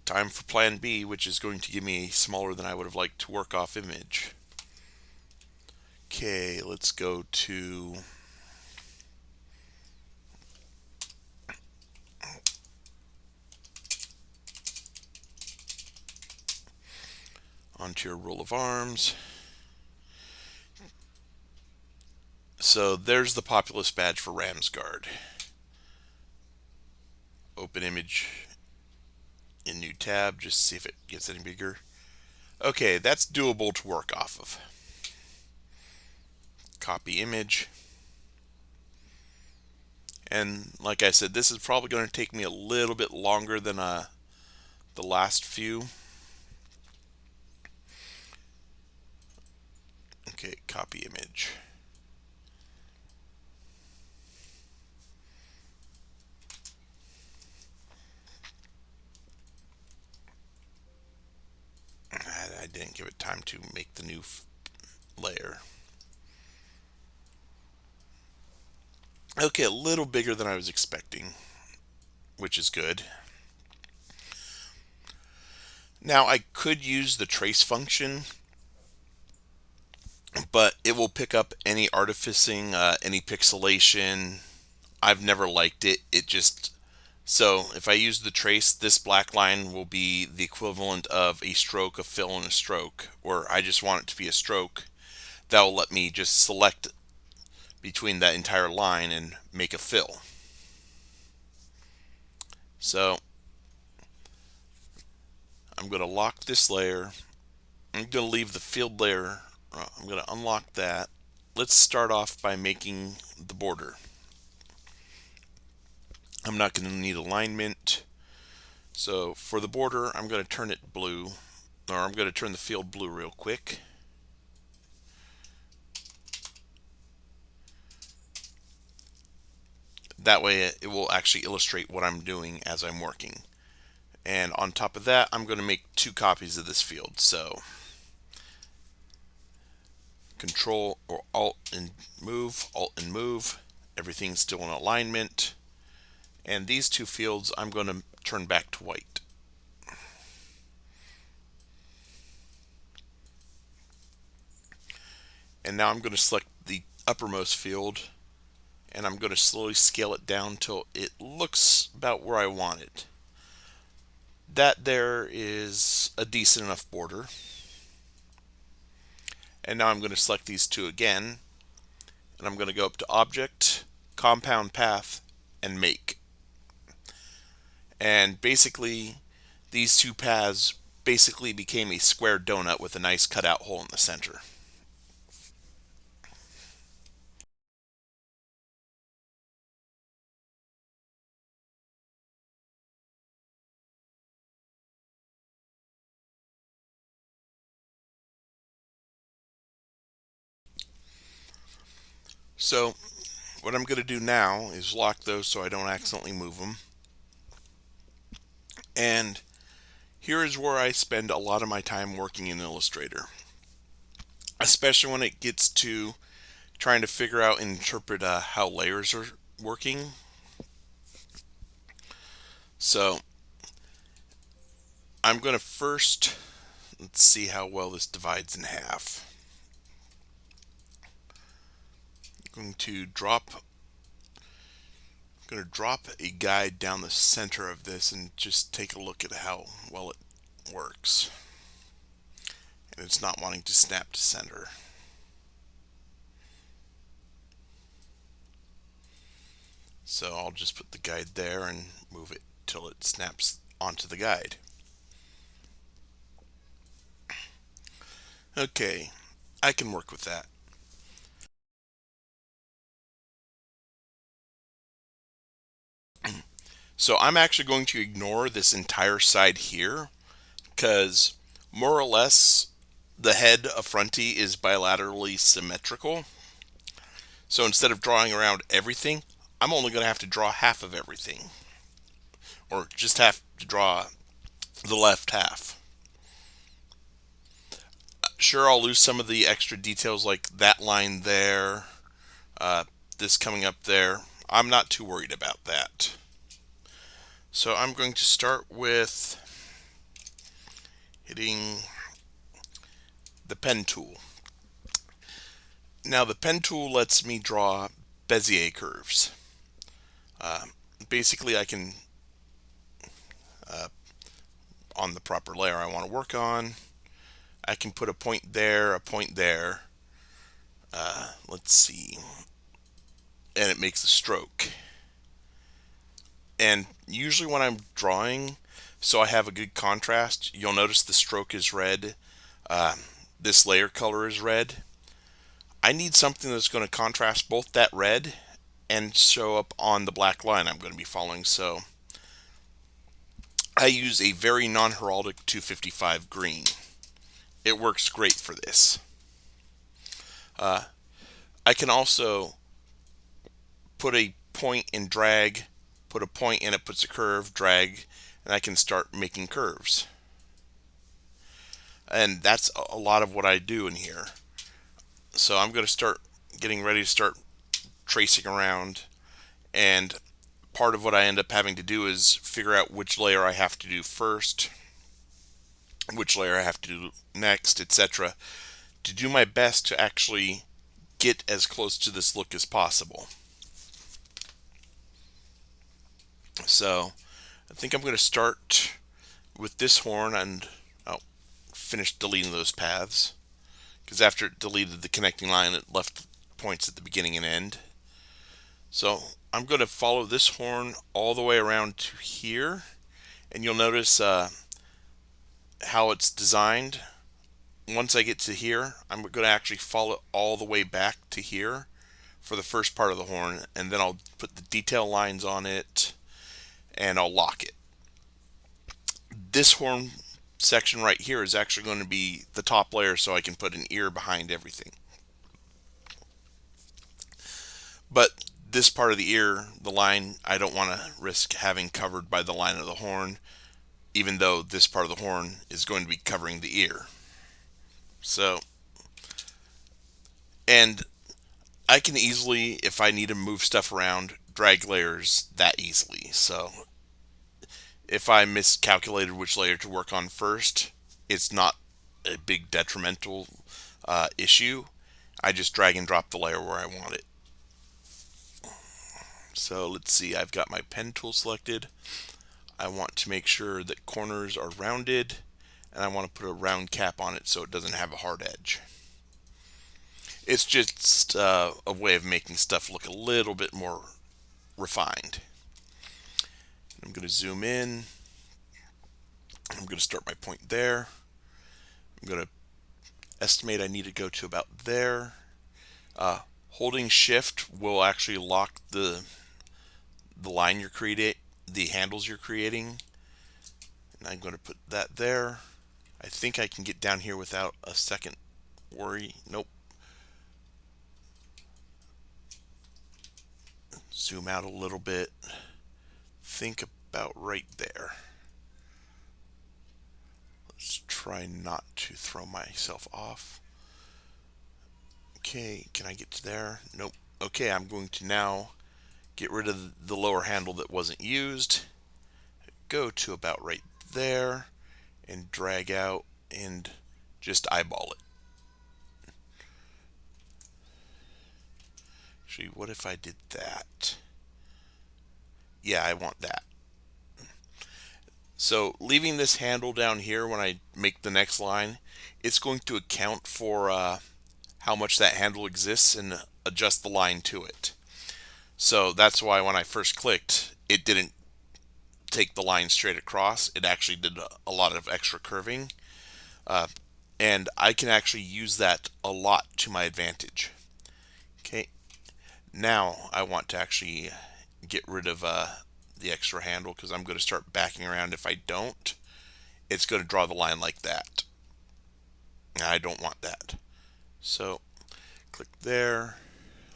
time for plan B, which is going to give me a smaller than I would have liked to work off image. Okay, let's go to onto your roll of arms. So there's the Populous badge for Ramsgard. Open image in new tab, just see if it gets any bigger. Okay, that's doable to work off of. Copy image. And like I said, this is probably going to take me a little bit longer than the last few. Okay, copy image. I didn't give it time to make the new layer. Okay, a little bigger than I was expecting, which is good. Now I could use the trace function, but it will pick up any artificing, any pixelation. I've never liked it. It just, so if I use the trace, this black line will be the equivalent of a stroke, a fill, and a stroke, or I just want it to be a stroke. That will let me just select between that entire line and make a fill. So I'm going to lock this layer. I'm going to leave the field layer. I'm going to unlock that. Let's start off by making the border. I'm not going to need alignment. So for the border, I'm going to turn it blue, or I'm going to turn the field blue real quick. That way it will actually illustrate what I'm doing as I'm working. And on top of that, I'm going to make 2 copies of this field. So Control or Alt and move. Everything's still in alignment. And these 2 fields I'm going to turn back to white. And now I'm going to select the uppermost field, and I'm going to slowly scale it down till it looks about where I want it. That there is a decent enough border. And now I'm going to select these 2 again, and I'm going to go up to Object, Compound Path, and Make. And basically, these 2 paths basically became a square donut with a nice cutout hole in the center. So what I'm going to do now is lock those so I don't accidentally move them. And here is where I spend a lot of my time working in Illustrator, especially when it gets to trying to figure out and interpret how layers are working. So I'm going to first, let's see how well this divides in half. I'm going to drop a guide down the center of this and just take a look at how well it works. And it's not wanting to snap to center. So I'll just put the guide there and move it till it snaps onto the guide. Okay, I can work with that. So I'm actually going to ignore this entire side here because more or less the head of Fronty is bilaterally symmetrical. So instead of drawing around everything, I'm only going to have to draw half of everything, or just have to draw the left half. Sure, I'll lose some of the extra details like that line there, this coming up there. I'm not too worried about that. So I'm going to start with hitting the pen tool. Now the pen tool lets me draw Bezier curves. Basically I can, on the proper layer I want to work on, I can put a point there, a point there. Let's see. And it makes a stroke. And usually when I'm drawing, so I have a good contrast, you'll notice the stroke is red. This layer color is red. I need something that's going to contrast both that red and show up on the black line I'm going to be following. So I use a very non-heraldic 255 green. It works great for this. I can also put a point and drag, put a point and it puts a curve, drag, and I can start making curves. And that's a lot of what I do in here. So I'm going to start getting ready to start tracing around, and part of what I end up having to do is figure out which layer I have to do first, which layer I have to do next, etc., to do my best to actually get as close to this look as possible. So I think I'm going to start with this horn, and I'll finish deleting those paths, because after it deleted the connecting line it left points at the beginning and end. So I'm going to follow this horn all the way around to here, and you'll notice how it's designed. Once I get to here, I'm going to actually follow all the way back to here for the first part of the horn, and then I'll put the detail lines on it and I'll lock it. This horn section right here is actually going to be the top layer, so I can put an ear behind everything. But this part of the ear, the line, I don't want to risk having covered by the line of the horn, even though this part of the horn is going to be covering the ear. So, and I can easily, if I need to move stuff around, drag layers that easily. So if I miscalculated which layer to work on first, it's not a big detrimental issue. I just drag and drop the layer where I want it. So let's see, I've got my pen tool selected. I want to make sure that corners are rounded, and I want to put a round cap on it so it doesn't have a hard edge. It's just a way of making stuff look a little bit more refined. I'm going to zoom in. I'm going to start my point there. I'm going to estimate I need to go to about there. Holding shift will actually lock the line you're creating, the handles you're creating. And I'm going to put that there. I think I can get down here without a second worry. Nope. Zoom out a little bit. Think about right there. Let's try not to throw myself off. Okay, can I get to there? Nope. Okay, I'm going to now get rid of the lower handle that wasn't used. Go to about right there and drag out and just eyeball it. Actually, what if I did that? Yeah, I want that. So leaving this handle down here when I make the next line, it's going to account for how much that handle exists and adjust the line to it. So that's why when I first clicked, it didn't take the line straight across. It actually did a lot of extra curving. And I can actually use that a lot to my advantage. Okay, now I want to actually get rid of the extra handle because I'm going to start backing around. If I don't, it's going to draw the line like that. I don't want that. So click there.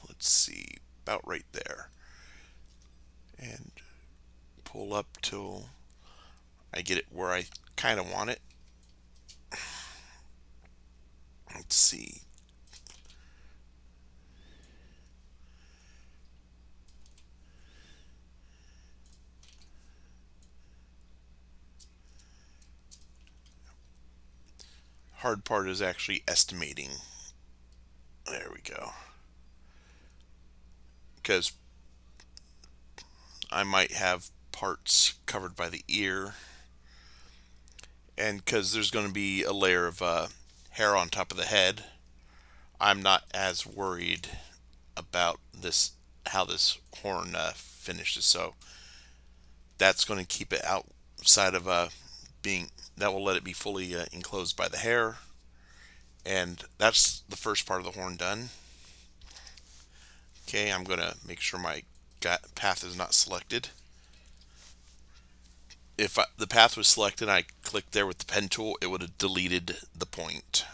Let's see, about right there. And pull up till I get it where I kind of want it. Let's see. Hard part is actually estimating. There we go. Because I might have parts covered by the ear, and because there's going to be a layer of hair on top of the head, I'm not as worried about this, how this horn finishes. So that's going to keep it outside of being, that will let it be fully enclosed by the hair. And that's the first part of the horn done. Okay, I'm going to make sure my path is not selected. If the path was selected and I clicked there with the pen tool, it would have deleted the point.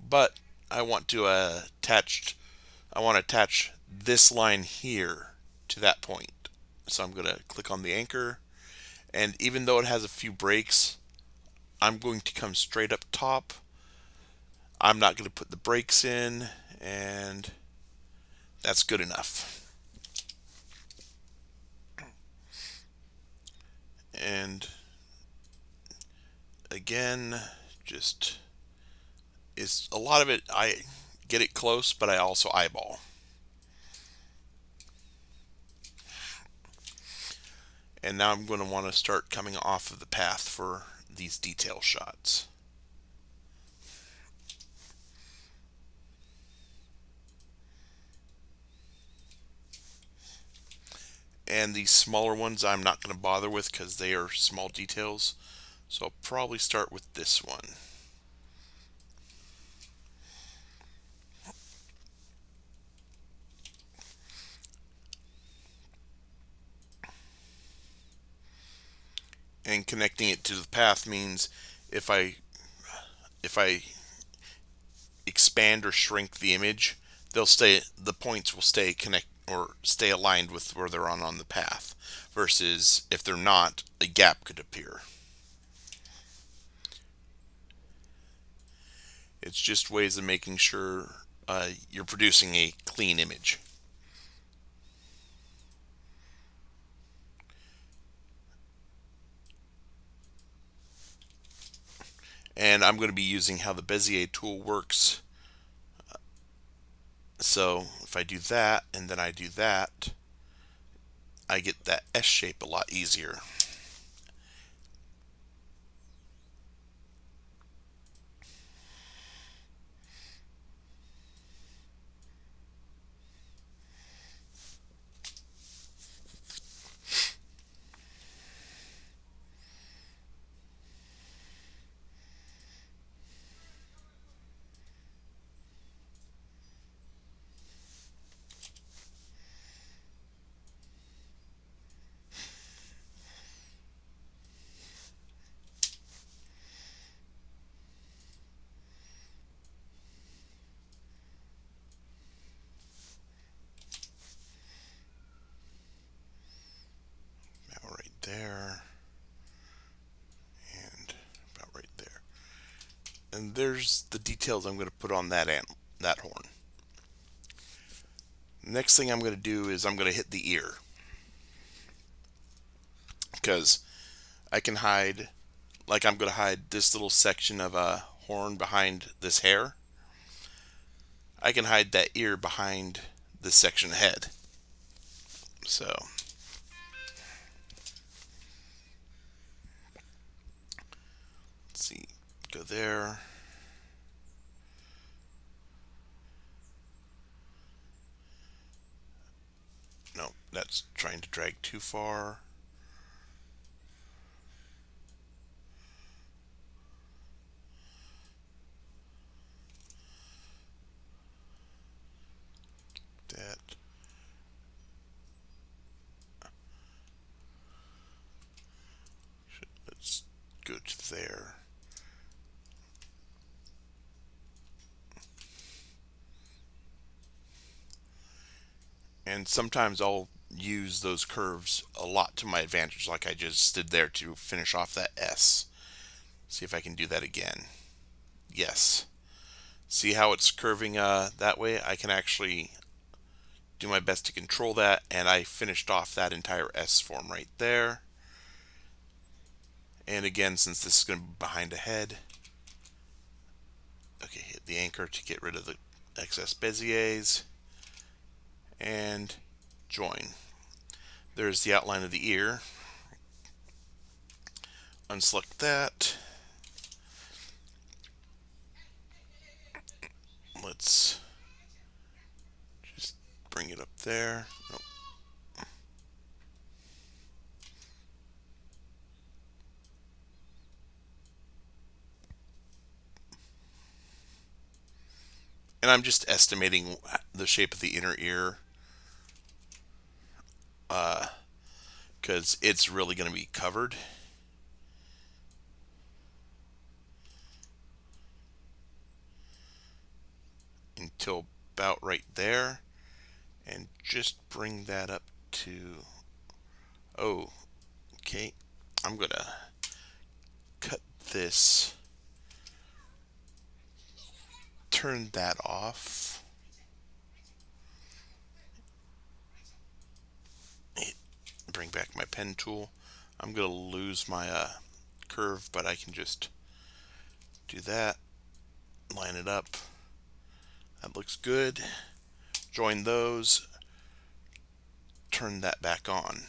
But I want to attach this line here to that point. So I'm going to click on the anchor, and even though it has a few breaks, I'm going to come straight up top. I'm not going to put the breaks in, and that's good enough. And again, just is a lot of it, I get it close, but I also eyeball. And now I'm going to want to start coming off of the path for these detail shots. And these smaller ones I'm not going to bother with because they are small details. So I'll probably start with this one. And connecting it to the path means if I expand or shrink the image, the points will stay stay aligned with where they're on the path, versus if they're not, a gap could appear. It's just ways of making sure you're producing a clean image. And I'm going to be using how the Bezier tool works. So if I do that and then I do that, I get that S shape a lot easier. And there's the details I'm going to put on that horn. Next thing I'm going to do is I'm going to hit the ear, because I can hide, like I'm going to hide this little section of a horn behind this hair. I can hide that ear behind this section of head. So let's see, go there. No, that's trying to drag too far. That. Let's go to there. And sometimes I'll use those curves a lot to my advantage, like I just did there to finish off that S. See if I can do that again. Yes. See how it's curving that way? I can actually do my best to control that, and I finished off that entire S form right there. And again, since this is going to be behind a head, okay, hit the anchor to get rid of the excess Beziers, and join. There's the outline of the ear. Unselect that. Let's just bring it up there. Nope. And I'm just estimating the shape of the inner ear, because it's really going to be covered. Until about right there, and just bring that up to, oh, okay, I'm gonna cut this, turn that off, bring back my pen tool. I'm gonna lose my curve, but I can just do that, line it up. That looks good. Join those, turn that back on.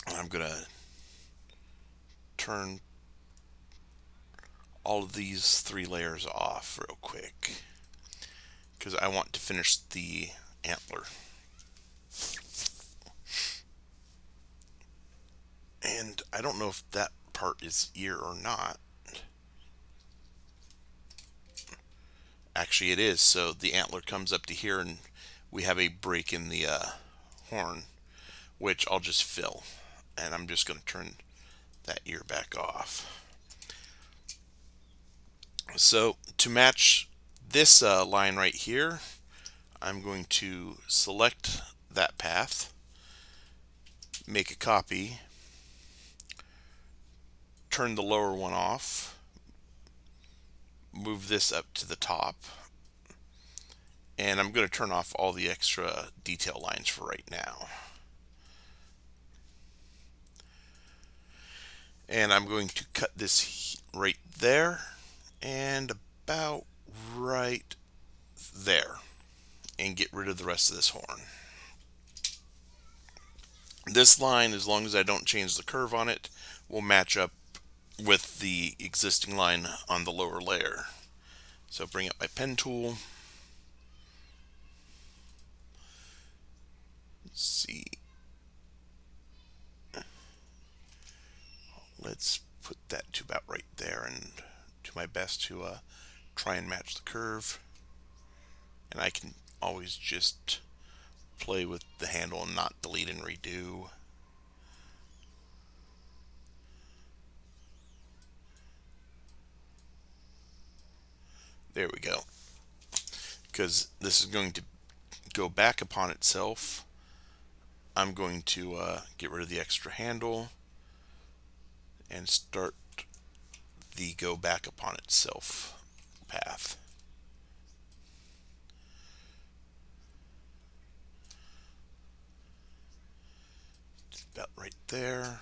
And I'm gonna turn all of these 3 layers off real quick, because I want to finish the antler. And I don't know if that part is ear or not. Actually, it is. So the antler comes up to here, and we have a break in the horn, which I'll just fill. And I'm just going to turn that ear back off. So to match this line right here, I'm going to select that path, make a copy, turn the lower one off, move this up to the top, and I'm going to turn off all the extra detail lines for right now. And I'm going to cut this right there and about right there, and get rid of the rest of this horn. This line, as long as I don't change the curve on it, will match up with the existing line on the lower layer. So bring up my pen tool. Let's see. Let's put that to about right there, and do my best to try and match the curve. And I can always just play with the handle and not delete and redo. There we go. Because this is going to go back upon itself, I'm going to get rid of the extra handle and start the go back upon itself path. It's about right there.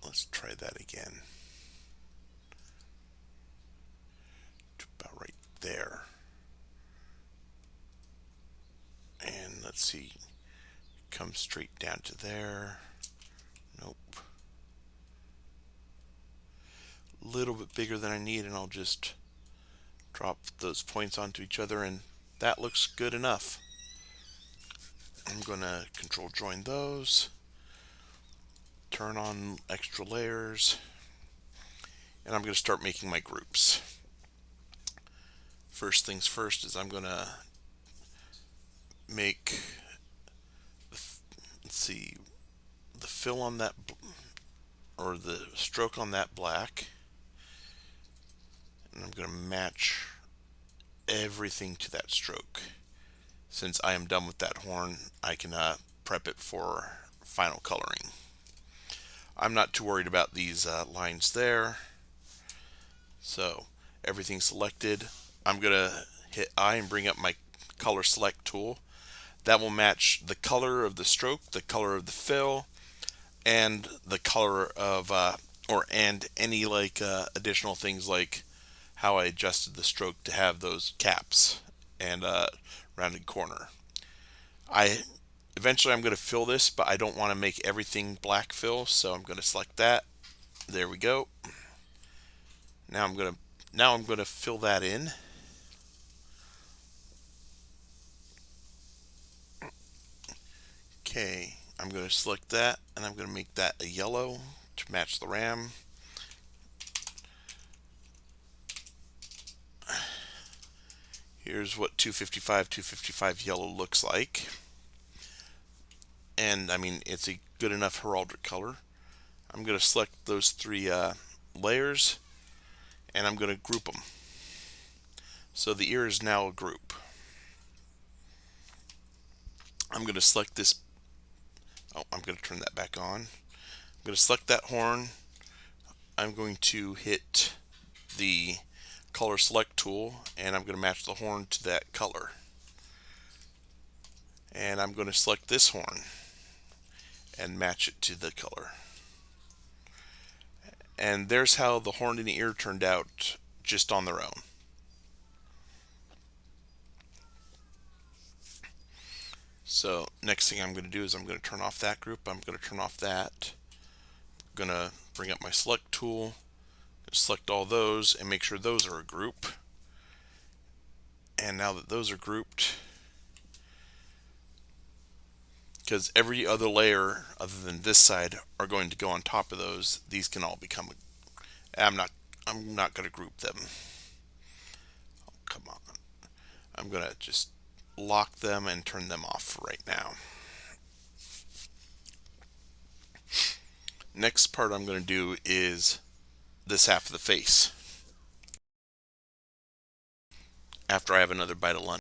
Let's try that again. About right there. And let's see, come straight down to there. Nope. A little bit bigger than I need, and I'll just drop those points onto each other, and that looks good enough. I'm going to control join those, turn on extra layers, and I'm going to start making my groups. First things first is I'm going to make, let's see, the fill on that, or the stroke on that black, and I'm going to match everything to that stroke. Since I am done with that horn, I can prep it for final coloring. I'm not too worried about these lines there. So everything's selected. I'm going to hit I and bring up my color select tool. That will match the color of the stroke, the color of the fill, and the color of and any like additional things like how I adjusted the stroke to have those caps and rounded corner. Eventually I'm going to fill this, but I don't want to make everything black fill, so I'm going to select that. There we go. Now I'm going to fill that in. Okay, I'm going to select that, and I'm going to make that a yellow to match the RAM. Here's what 255 yellow looks like. And I mean, it's a good enough heraldic color. I'm going to select those three layers, and I'm going to group them. So the ear is now a group. I'm going to select this. Oh, I'm going to turn that back on. I'm going to select that horn. I'm going to hit the color select tool, and I'm going to match the horn to that color. And I'm going to select this horn and match it to the color. And there's how the horn and the ear turned out just on their own. So next thing I'm going to do is I'm going to turn off that group. I'm going to turn off that. I'm going to bring up my select tool, select all those, and make sure those are a group. And now that those are grouped, because every other layer other than this side are going to go on top of those, these can all become I'm not going to group them. Oh, come on. I'm going to just lock them and turn them off for right now. Next part I'm going to do is this half of the face. After I have another bite of lunch.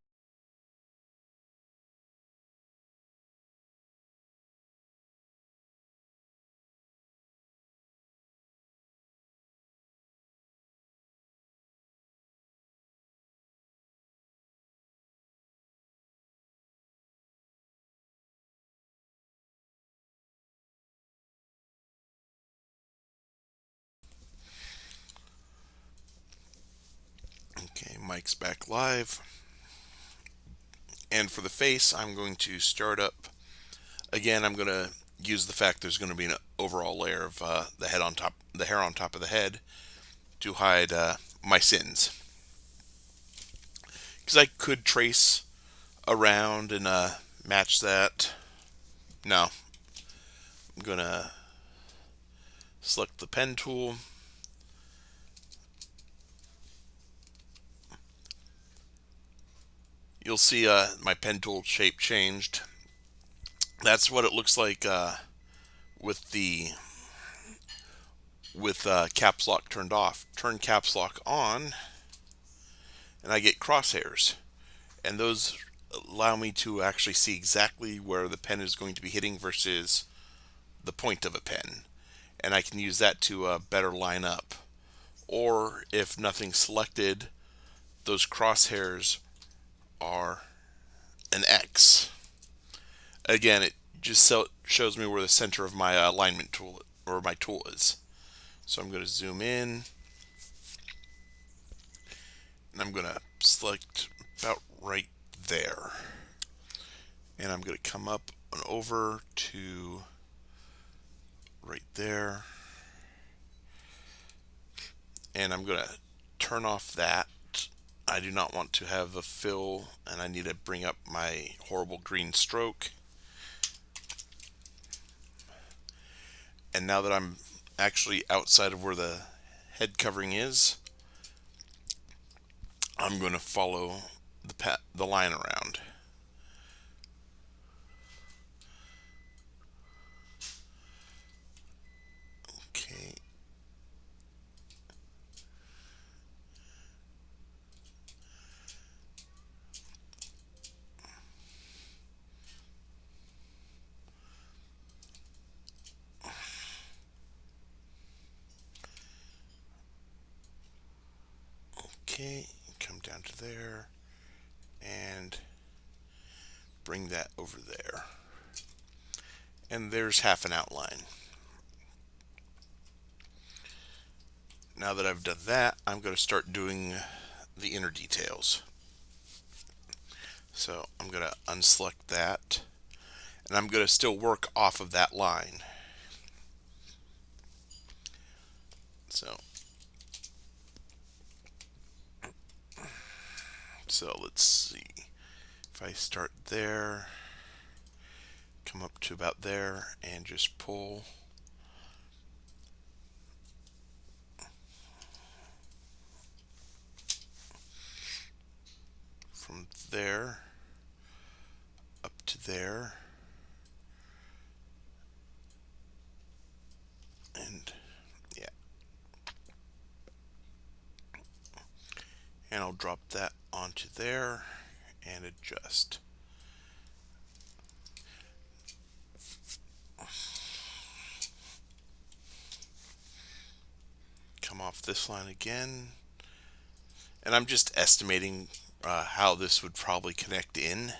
Okay, mic's back live. And for the face, I'm going to start up. Again, I'm going to use the fact there's going to be an overall layer of the hair on top of the head to hide my sins. Because I could trace around and match that. No, I'm going to select the pen tool. You'll see my pen tool shape changed. That's what it looks like with caps lock turned off. Turn caps lock on, and I get crosshairs, and those allow me to actually see exactly where the pen is going to be hitting versus the point of a pen. And I can use that to better line up. Or if nothing's selected, those crosshairs are an X. Again, it just shows me where the center of my alignment tool or my tool is. So I'm going to zoom in, and I'm going to select about right there. And I'm going to come up and over to right there. And I'm going to turn off that. I do not want to have a fill, and I need to bring up my horrible green stroke. And now that I'm actually outside of where the head covering is, I'm going to follow the line around. Okay. Okay, come down to there and bring that over there. And there's half an outline. Now that I've done that, I'm going to start doing the inner details. So I'm going to unselect that, and I'm going to still work off of that line. So let's see. If I start there, come up to about there, and just pull. From there up to there, and yeah, and I'll drop that onto there and adjust. Come off this line again, and I'm just estimating how this would probably connect in.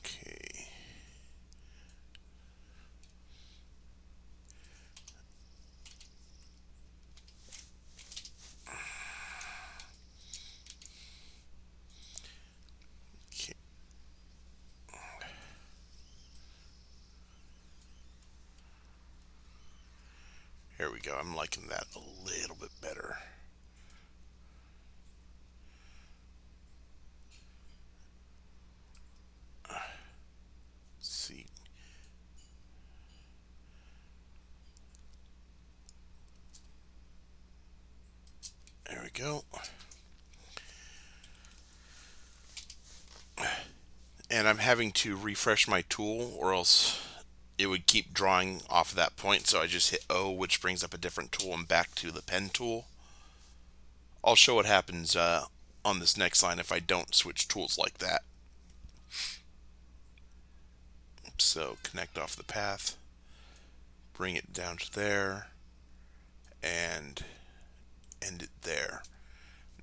Okay. Okay. Here we go. I'm liking that a little bit better. Let's see. There we go. And I'm having to refresh my tool, or else it would keep drawing off of that point. So I just hit O, which brings up a different tool, and back to the pen tool. I'll show what happens on this next line if I don't switch tools like that. So connect off the path, bring it down to there, and end it there.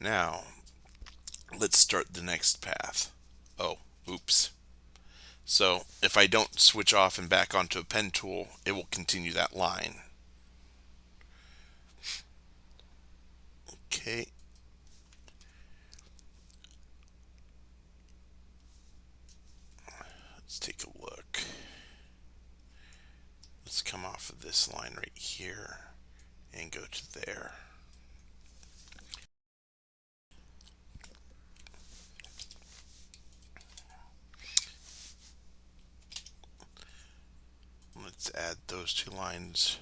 Now let's start the next path. Oh, oops. So if I don't switch off and back onto a pen tool, it will continue that line. Okay. Let's take a look. Let's come off of this line right here and go to there. Let's add those two lines.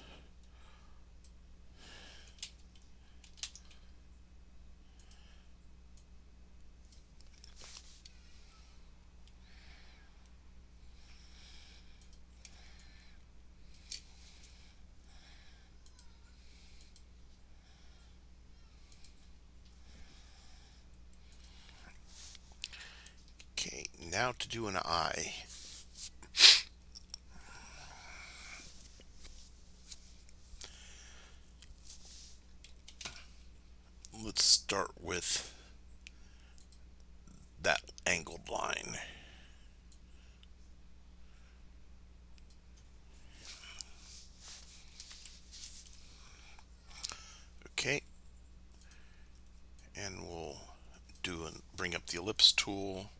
Now to do an eye. Let's start with that angled line. Okay, and we'll bring up the ellipse tool.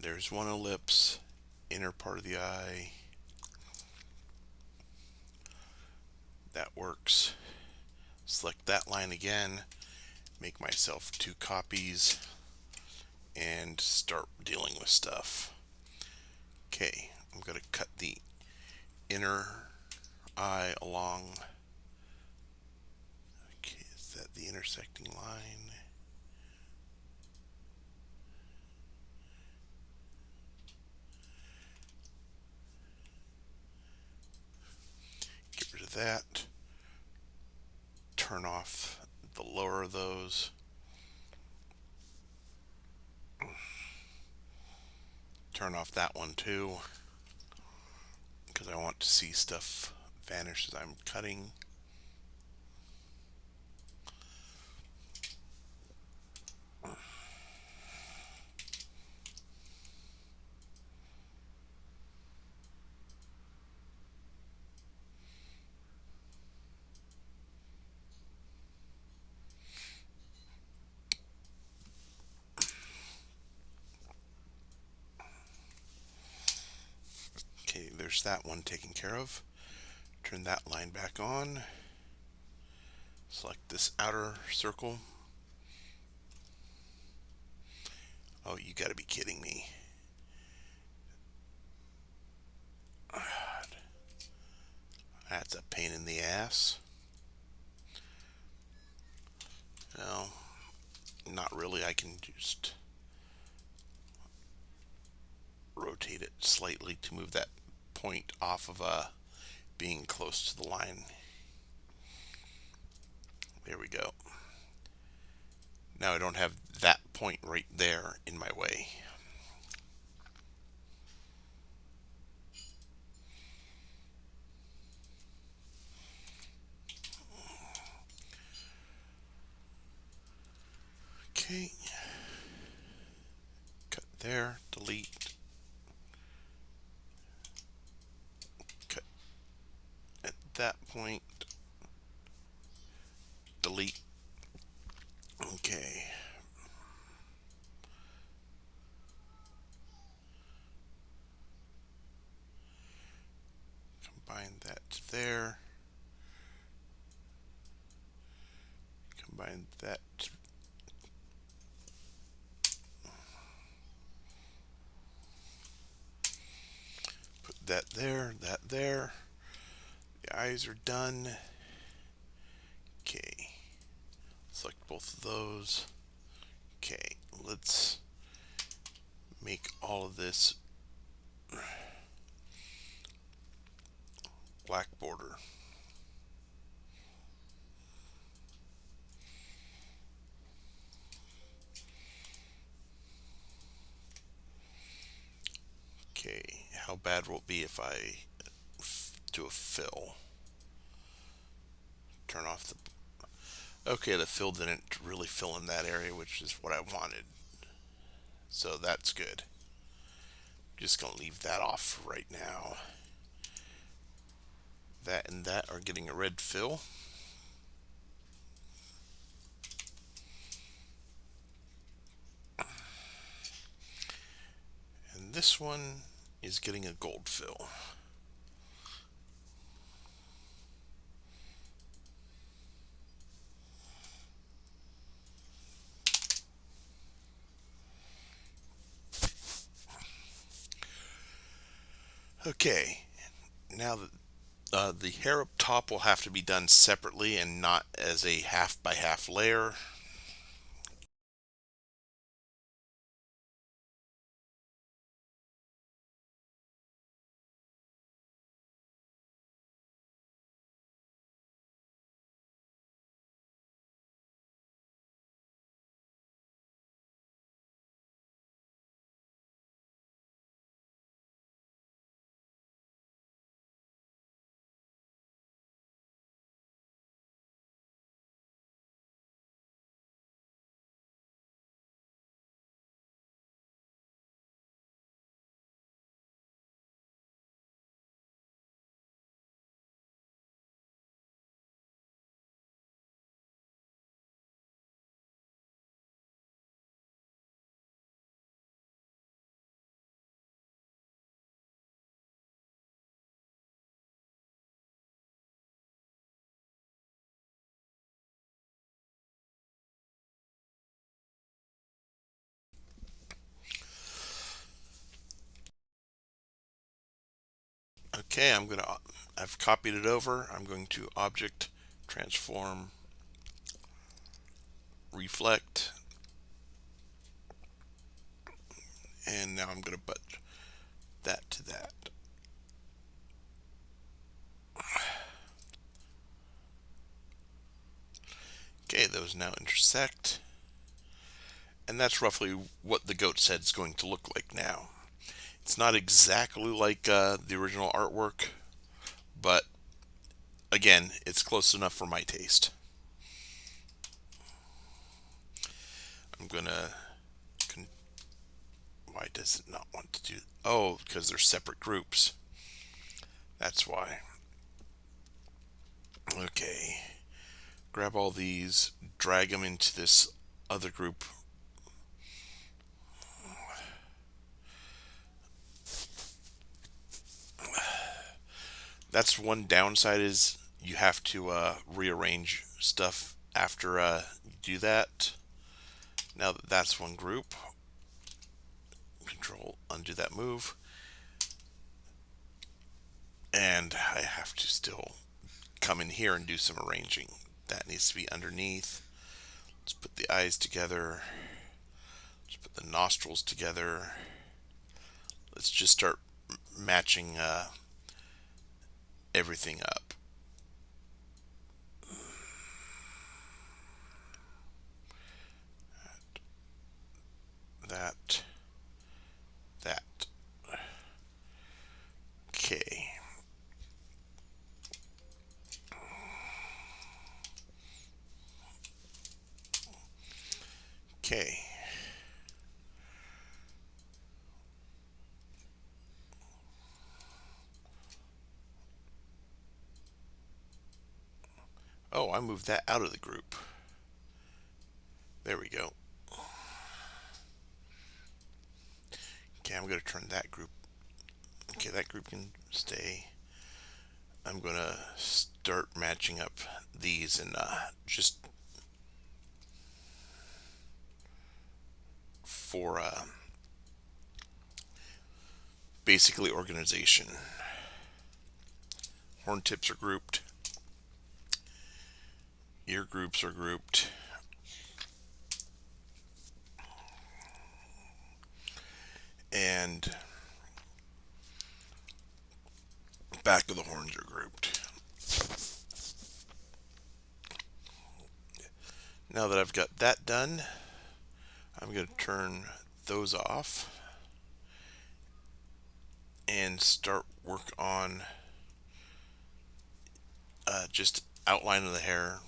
There's one ellipse, inner part of the eye. That works. Select that line again, make myself 2 copies, and start dealing with stuff. Okay, I'm going to cut the inner eye along. Okay, is that the intersecting line? Get rid of that. Turn off the lower of those. Turn off that one too, because I want to see stuff vanish as I'm cutting. Okay, there's that one taken care of. Turn that line back on. Select this outer circle. Oh, you gotta be kidding me. God. That's a pain in the ass. No, not really. I can just rotate it slightly to move that point off of being close to the line. There we go. Now I don't have that point right there in my way. Okay. Cut there, delete. Cut at that point, delete. Okay. Combine that to there. Combine that. Put that there, that there. The eyes are done. Okay. Select both of those. Okay, let's make all of this black border. Okay, how bad will it be if I do a fill? Turn off the... Okay, the fill didn't really fill in that area, which is what I wanted. So that's good. Just gonna leave that off right now. That and that are getting a red fill. And this one is getting a gold fill. Okay, now the hair up top will have to be done separately and not as a half by half layer. Okay, I've copied it over. I'm going to object, transform, reflect, and now I'm going to put that to that. Okay, those now intersect, and that's roughly what the goat's head is going to look like now. It's not exactly like the original artwork, but again, it's close enough for my taste. I'm gonna. Why does it not want to do? Oh, because they're separate groups. That's why. Okay. Grab all these, drag them into this other group. That's one downside, is you have to rearrange stuff after you do that. Now that that's one group, Control undo that move, and I have to still come in here and do some arranging. That needs to be underneath. Let's put the eyes together. Let's put the nostrils together. Let's just start matching everything up. That. Okay. Okay. Oh, I moved that out of the group. There we go. Okay, I'm going to turn that group. Okay, that group can stay. I'm going to start matching up these and just for basically organization. Horn tips are grouped. Ear groups are grouped. And back of the horns are grouped. Now that I've got that done, I'm going to turn those off and start work on just outline of the hair.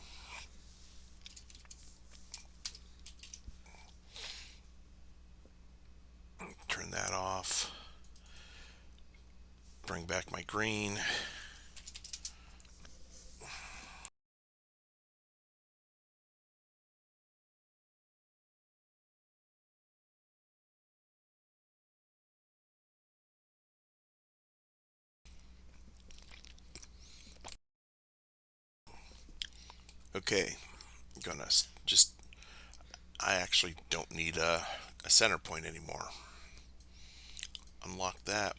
Turn that off. Bring back my green. Okay, I'm gonna just, I actually don't need a center point anymore. Unlock that.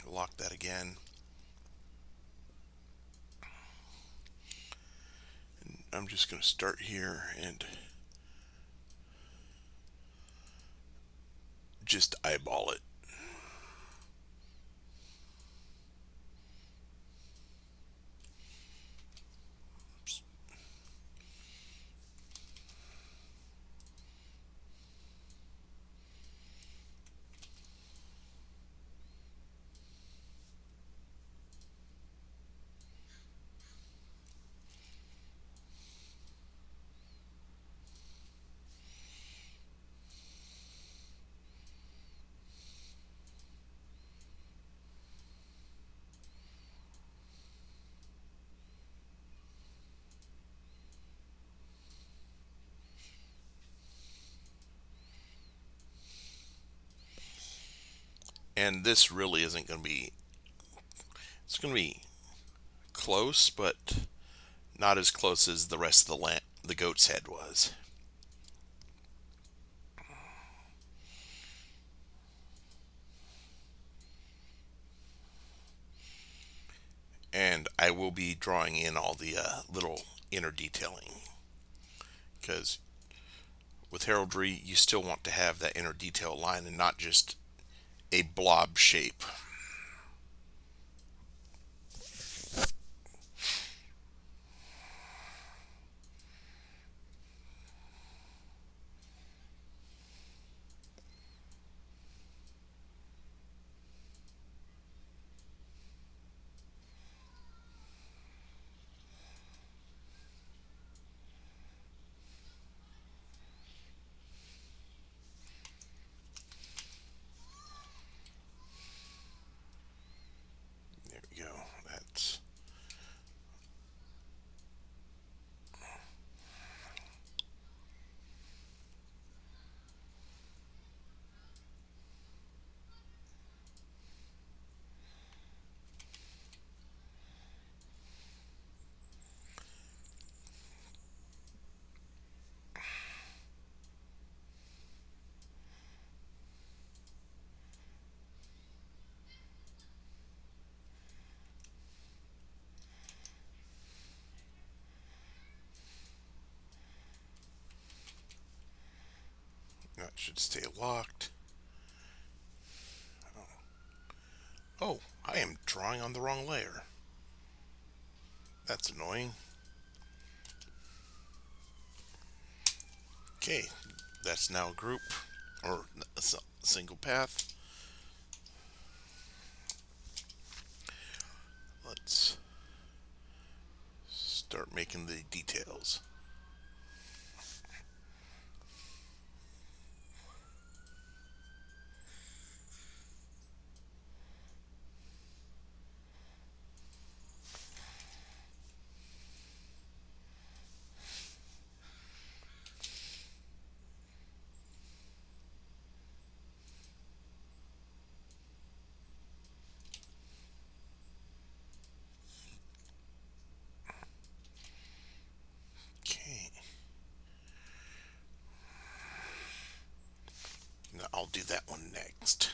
Lock that again. And I'm just going to start here and just eyeball it. And this really isn't going to be, it's going to be close, but not as close as the rest of the goat's head was. I will be drawing in all the little inner detailing, because with heraldry you still want to have that inner detail line and not just a blob shape. There we go. That's that should stay locked. Oh, I am drawing on the wrong layer. That's annoying. Okay, that's now a group, or a single path. Let's start making the details. Okay. Now I'll do that one next.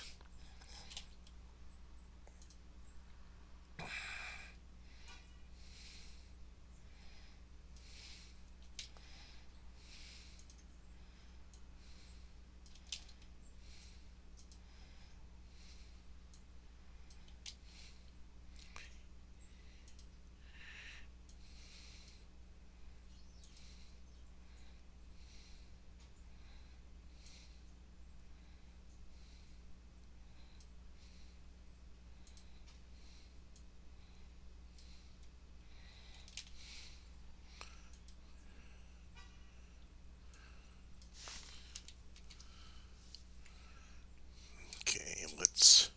Okay, let's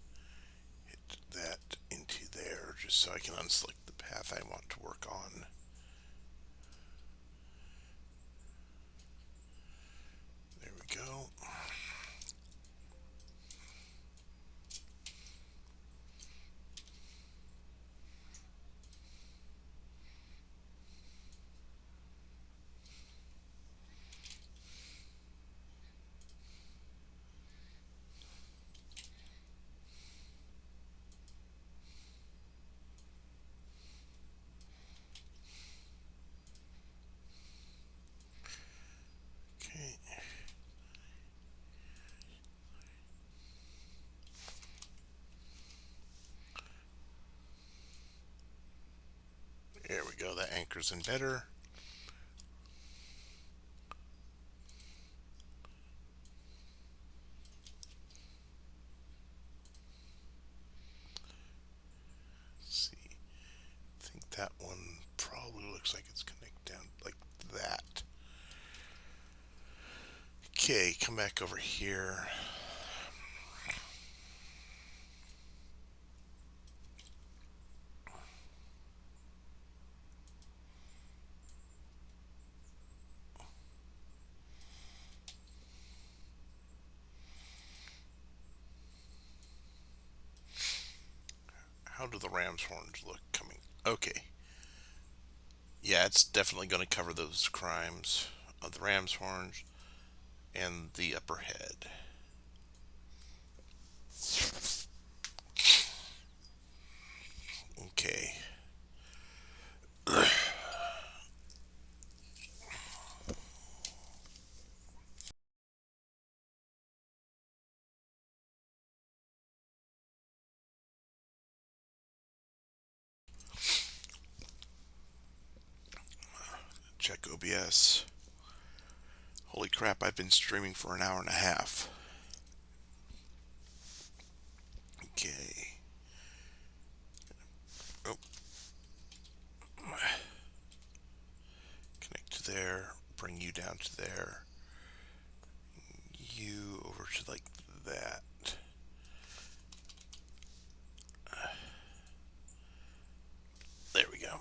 hit that into there just so I can unselect the path I want to work on. There we go. Okay. There we go, that anchors in better. Let's see. I think that one probably looks like it's connected down like that. Okay, come back over here. How do the ram's horns look coming? Okay. Yeah, it's definitely going to cover those crimes of the ram's horns and the upper head. Okay. check OBS. Holy crap, I've been streaming for an hour and a half. Okay. Oh. Connect to there, bring you down to there. You over to like that. There we go.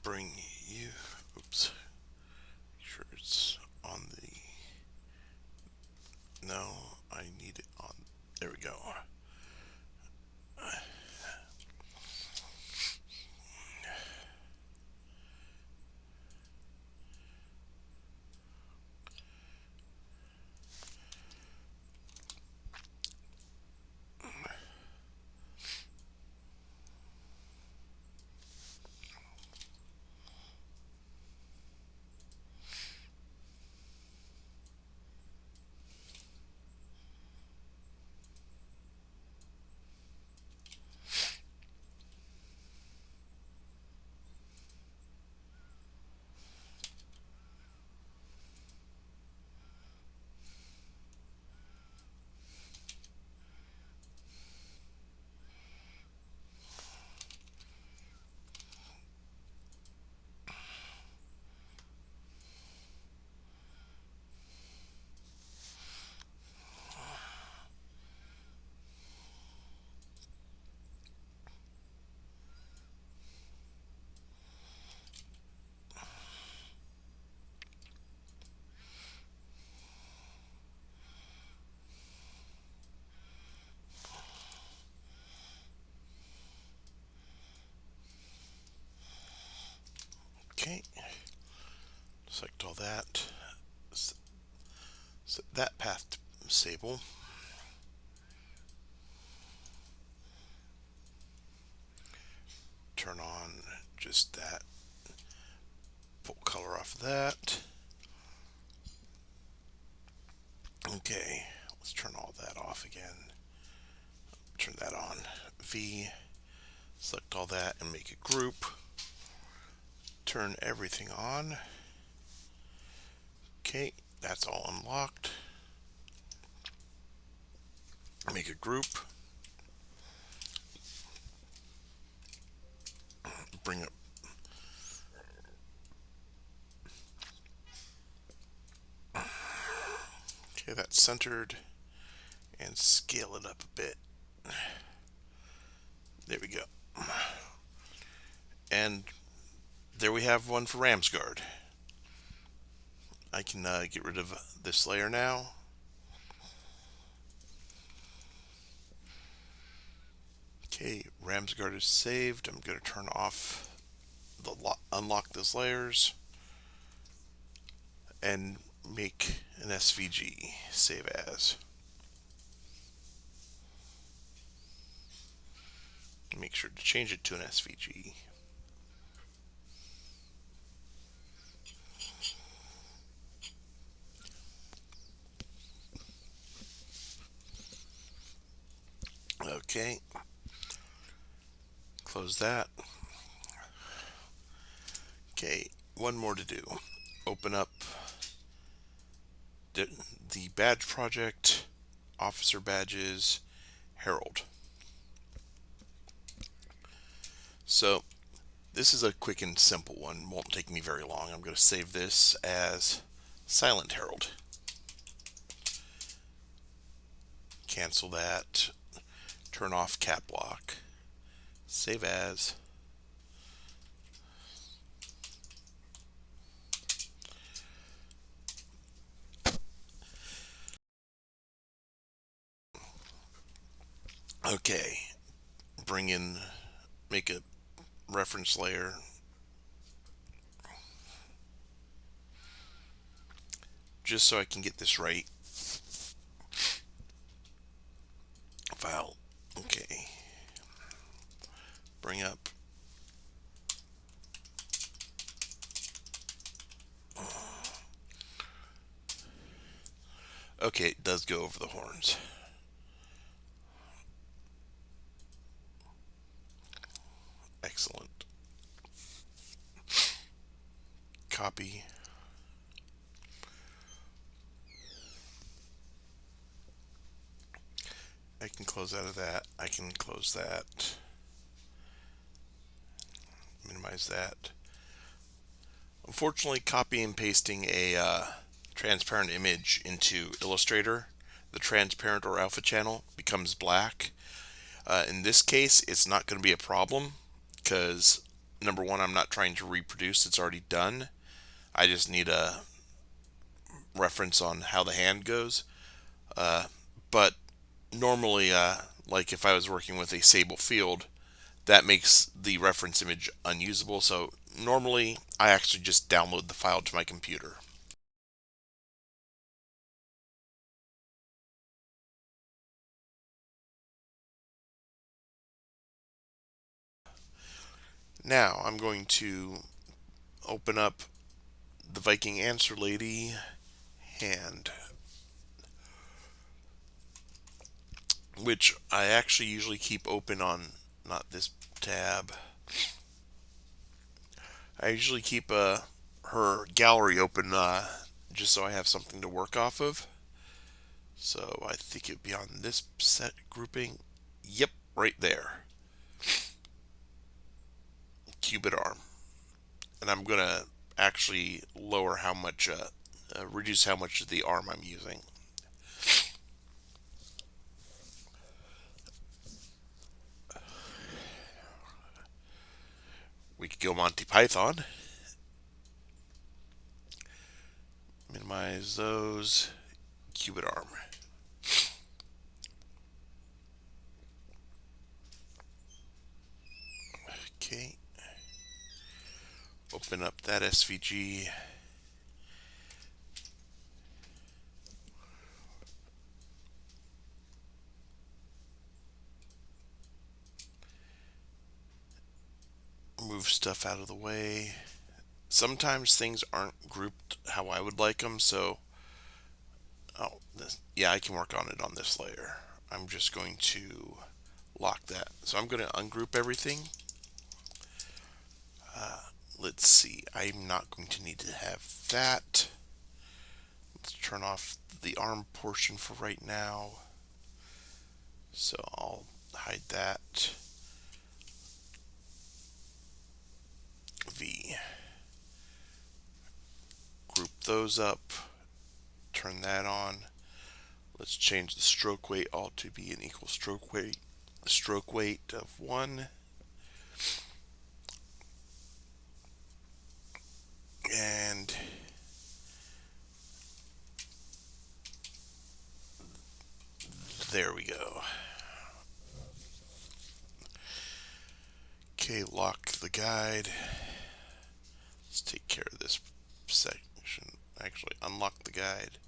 Bring you, oops, make sure it's on the, no, I need it on, there we go. Okay, select all that, set that path to Sable. Turn on just that, pull color off of that. Okay, let's turn all that off again. Turn that on. V, select all that and make a group. Turn everything on. Okay, that's all unlocked. Make a group. Bring up. Okay, that's centered. And scale it up a bit. There we go. And there we have one for Ramsguard. I can get rid of this layer now. Okay, Ramsguard is saved. I'm going to turn off the unlock those layers and make an SVG. Save as. Make sure to change it to an SVG. Okay, close that. Okay, one more to do. Open up the badge project, officer badges, Herald. So this is a quick and simple one, won't take me very long. I'm going to save this as Silent Herald. Cancel that, turn off cap lock, save as. Okay, bring in, make a reference layer. Just so I can get this right. File. Okay. Bring up. Okay, it does go over the horns. Excellent. Copy. I can close out of that. I can close that. Minimize that. Unfortunately, copy and pasting a transparent image into Illustrator, the transparent or alpha channel becomes black. In this case, it's not going to be a problem because number one, I'm not trying to reproduce, it's already done. I just need a reference on how the hand goes. But normally, like if I was working with a Sable field, that makes the reference image unusable. So normally, I actually just download the file to my computer. Now I'm going to open up the Viking Answer Lady hand, which I actually usually keep open on not this tab. I usually keep her gallery open just so I have something to work off of. So I think it would be on this set grouping. Yep, right there. Cupid arm. And I'm going to actually lower how much, reduce how much of the arm I'm using. We could go Monty Python. Minimize those. Cupid arm. Okay. Open up that SVG. Move stuff out of the way. Sometimes things aren't grouped how I would like them, so yeah, I can work on it on this layer. I'm just going to lock that. So I'm going to ungroup everything. Let's see, I'm not going to need to have that. Let's turn off the arm portion for right now. So I'll hide that. V. Group those up. Turn that on. Let's change the stroke weight all to be an equal stroke weight. The stroke weight of 1. And there we go. Okay, lock the guide. Let's take care of this section. Actually, unlock the guide.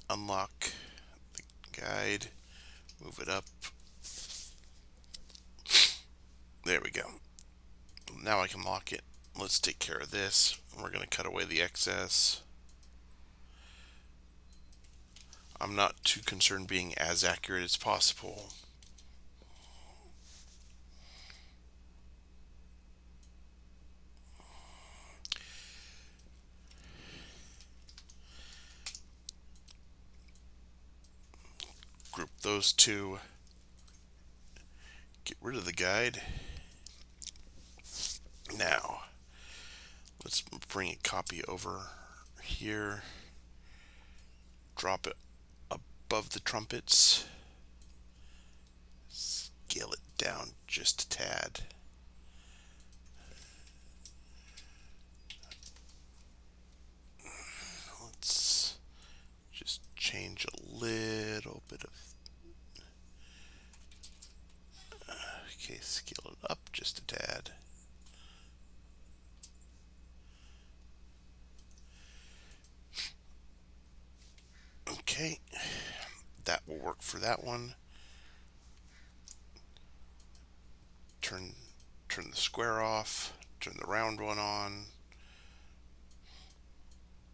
Unlock the guide. Move it up. There we go. Now I can lock it. Let's take care of this. We're going to cut away the excess. I'm not too concerned being as accurate as possible. Group those two. Get rid of the guide. Now, let's bring a copy over here. Drop it above the trumpets. Scale it down just a tad. Let's just change a little bit of. Okay, scale it up just a tad. Okay, that will work for that one. Turn the square off, turn the round one on.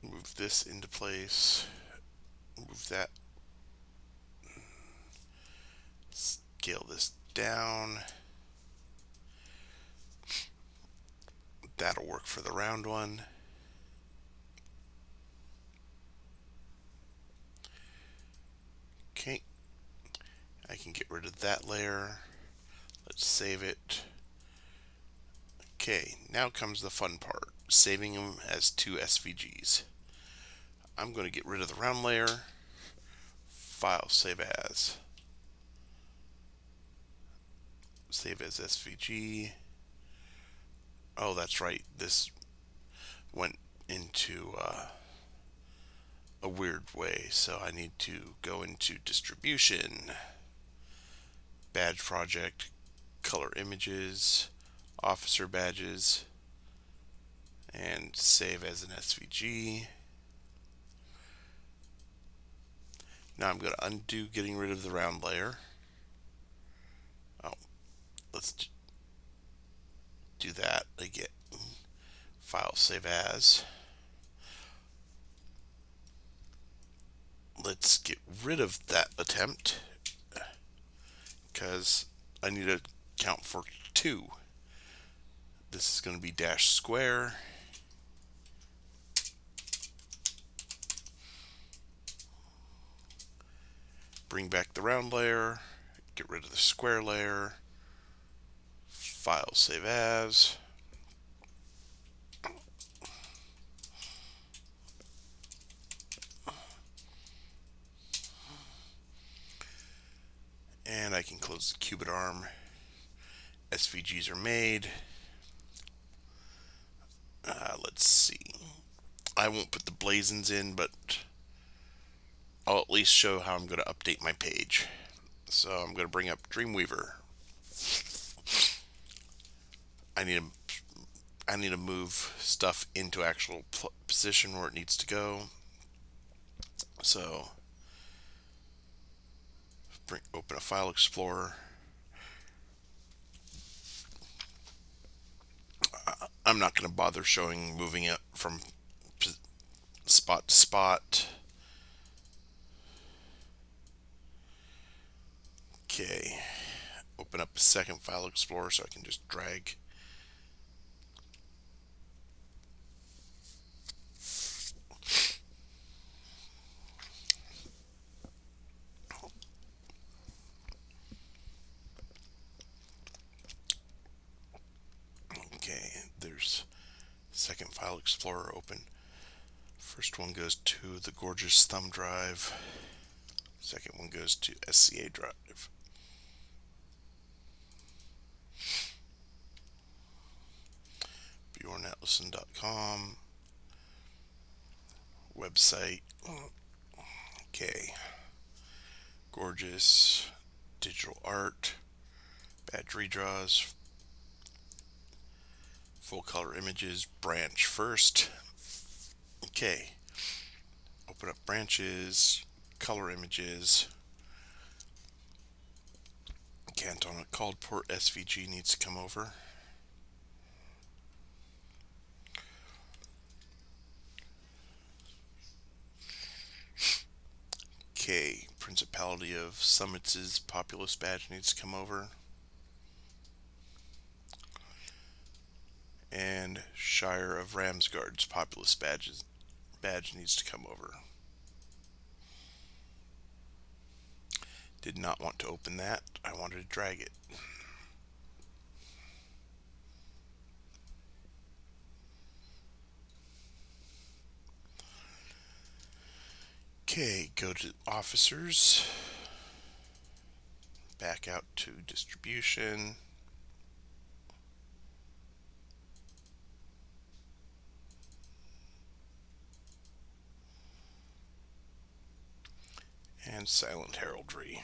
Move this into place. Move that. Scale this down. That'll work for the round one. Okay. I can get rid of that layer. Let's save it. Okay, now comes the fun part, saving them as two SVGs. I'm going to get rid of the round layer. File, save as. Save as SVG. Oh, that's right. This went into a weird way, so I need to go into distribution, badge project, color images, officer badges, and save as an SVG. Now I'm going to undo getting rid of the round layer. Oh, let's do that again. File, save as. Let's get rid of that attempt because I need to count for 2. This is going to be dash square. Bring back the round layer, get rid of the square layer, file, save as. And I can close the Cubit arm. SVGs are made. Let's see. I won't put the blazons in, but I'll at least show how I'm going to update my page. So I'm going to bring up Dreamweaver. I need to move stuff into actual position where it needs to go. So open a file explorer. I'm not going to bother showing moving it from spot to spot. Okay, open up a second file explorer so I can just drag. Okay, there's second file explorer open. First one goes to the gorgeous thumb drive. Second one goes to SCA drive. bjornatlison.com website. Okay, gorgeous digital art, badge redraws, full color images, branch first. Okay, open up branches, color images. Canton called port SVG needs to come over. Okay, Principality of Summits' Populous badge needs to come over. And Shire of Ramsgard's Populous badge needs to come over. Did not want to open that. I wanted to drag it. Okay, go to officers, back out to distribution, and silent heraldry.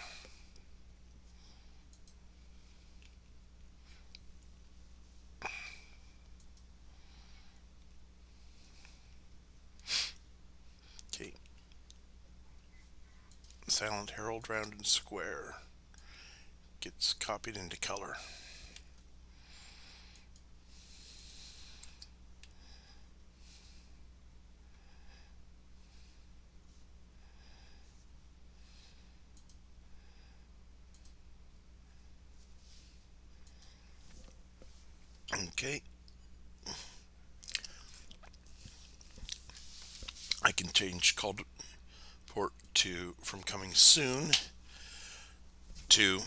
Okay, silent herald round and square gets copied into color. Okay, I can change called port to from coming soon to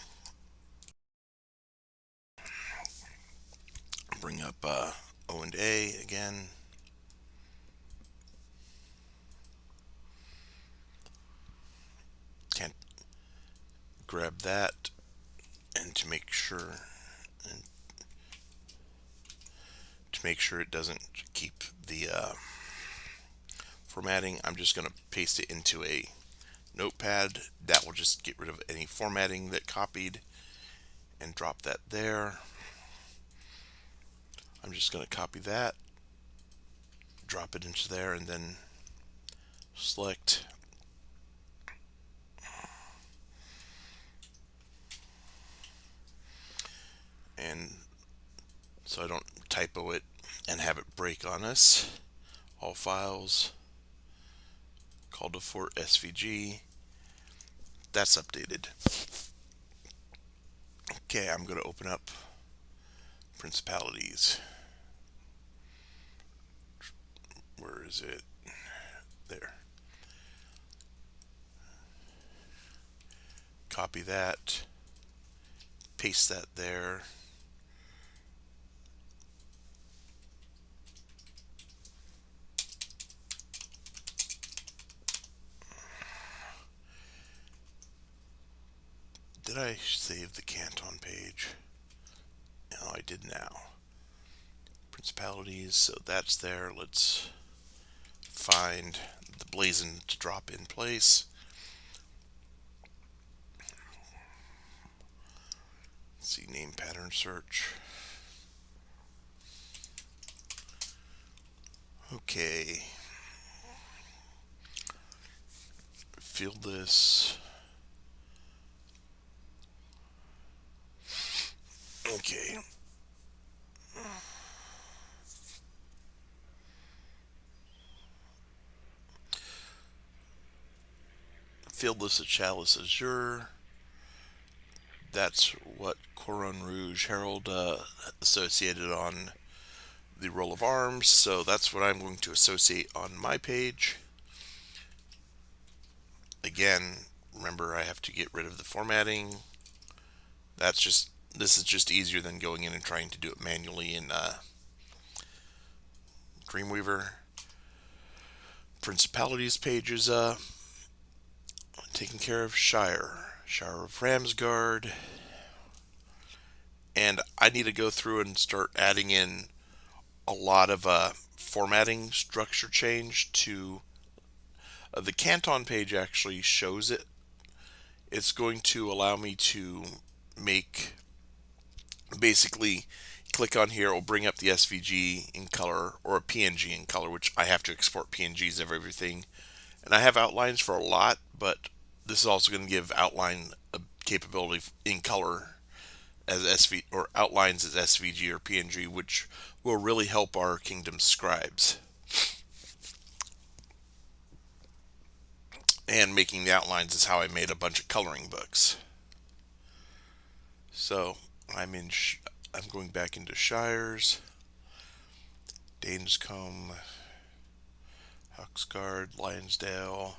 bring up O and A again. Can't grab that, and and to make sure it doesn't keep the formatting, I'm just going to paste it into a notepad. That will just get rid of any formatting that copied and drop that there. I'm just going to copy that, drop it into there, and then select and so I don't typo it and have it break on us. All files, call to Fort SVG. That's updated. Okay, I'm going to open up Principalities. Where is it? There. Copy that, paste that there. Did I save the Canton page? No, I did now. Principalities, so that's there. Let's find the blazon to drop in place. Let's see, name pattern search. Okay. Field this. Okay. Fieldless at Chalice Azure. That's what Coron Rouge Herald associated on the roll of arms, so that's what I'm going to associate on my page. Again, remember I have to get rid of the formatting. This is just easier than going in and trying to do it manually in Dreamweaver. Principalities page is taken care of. Shire of Ramsgard, and I need to go through and start adding in a lot of formatting structure change to the Canton page. Actually shows it. It's going to allow me to make, basically click on here, it will bring up the SVG in color or a PNG in color, which I have to export PNGs of everything, and I have outlines for a lot, but this is also going to give outline capability in color as SV or outlines as SVG or PNG, which will really help our Kingdom scribes. And making the outlines is how I made a bunch of coloring books. So I'm going back into Shires, Danescombe, Huxgard, Lionsdale,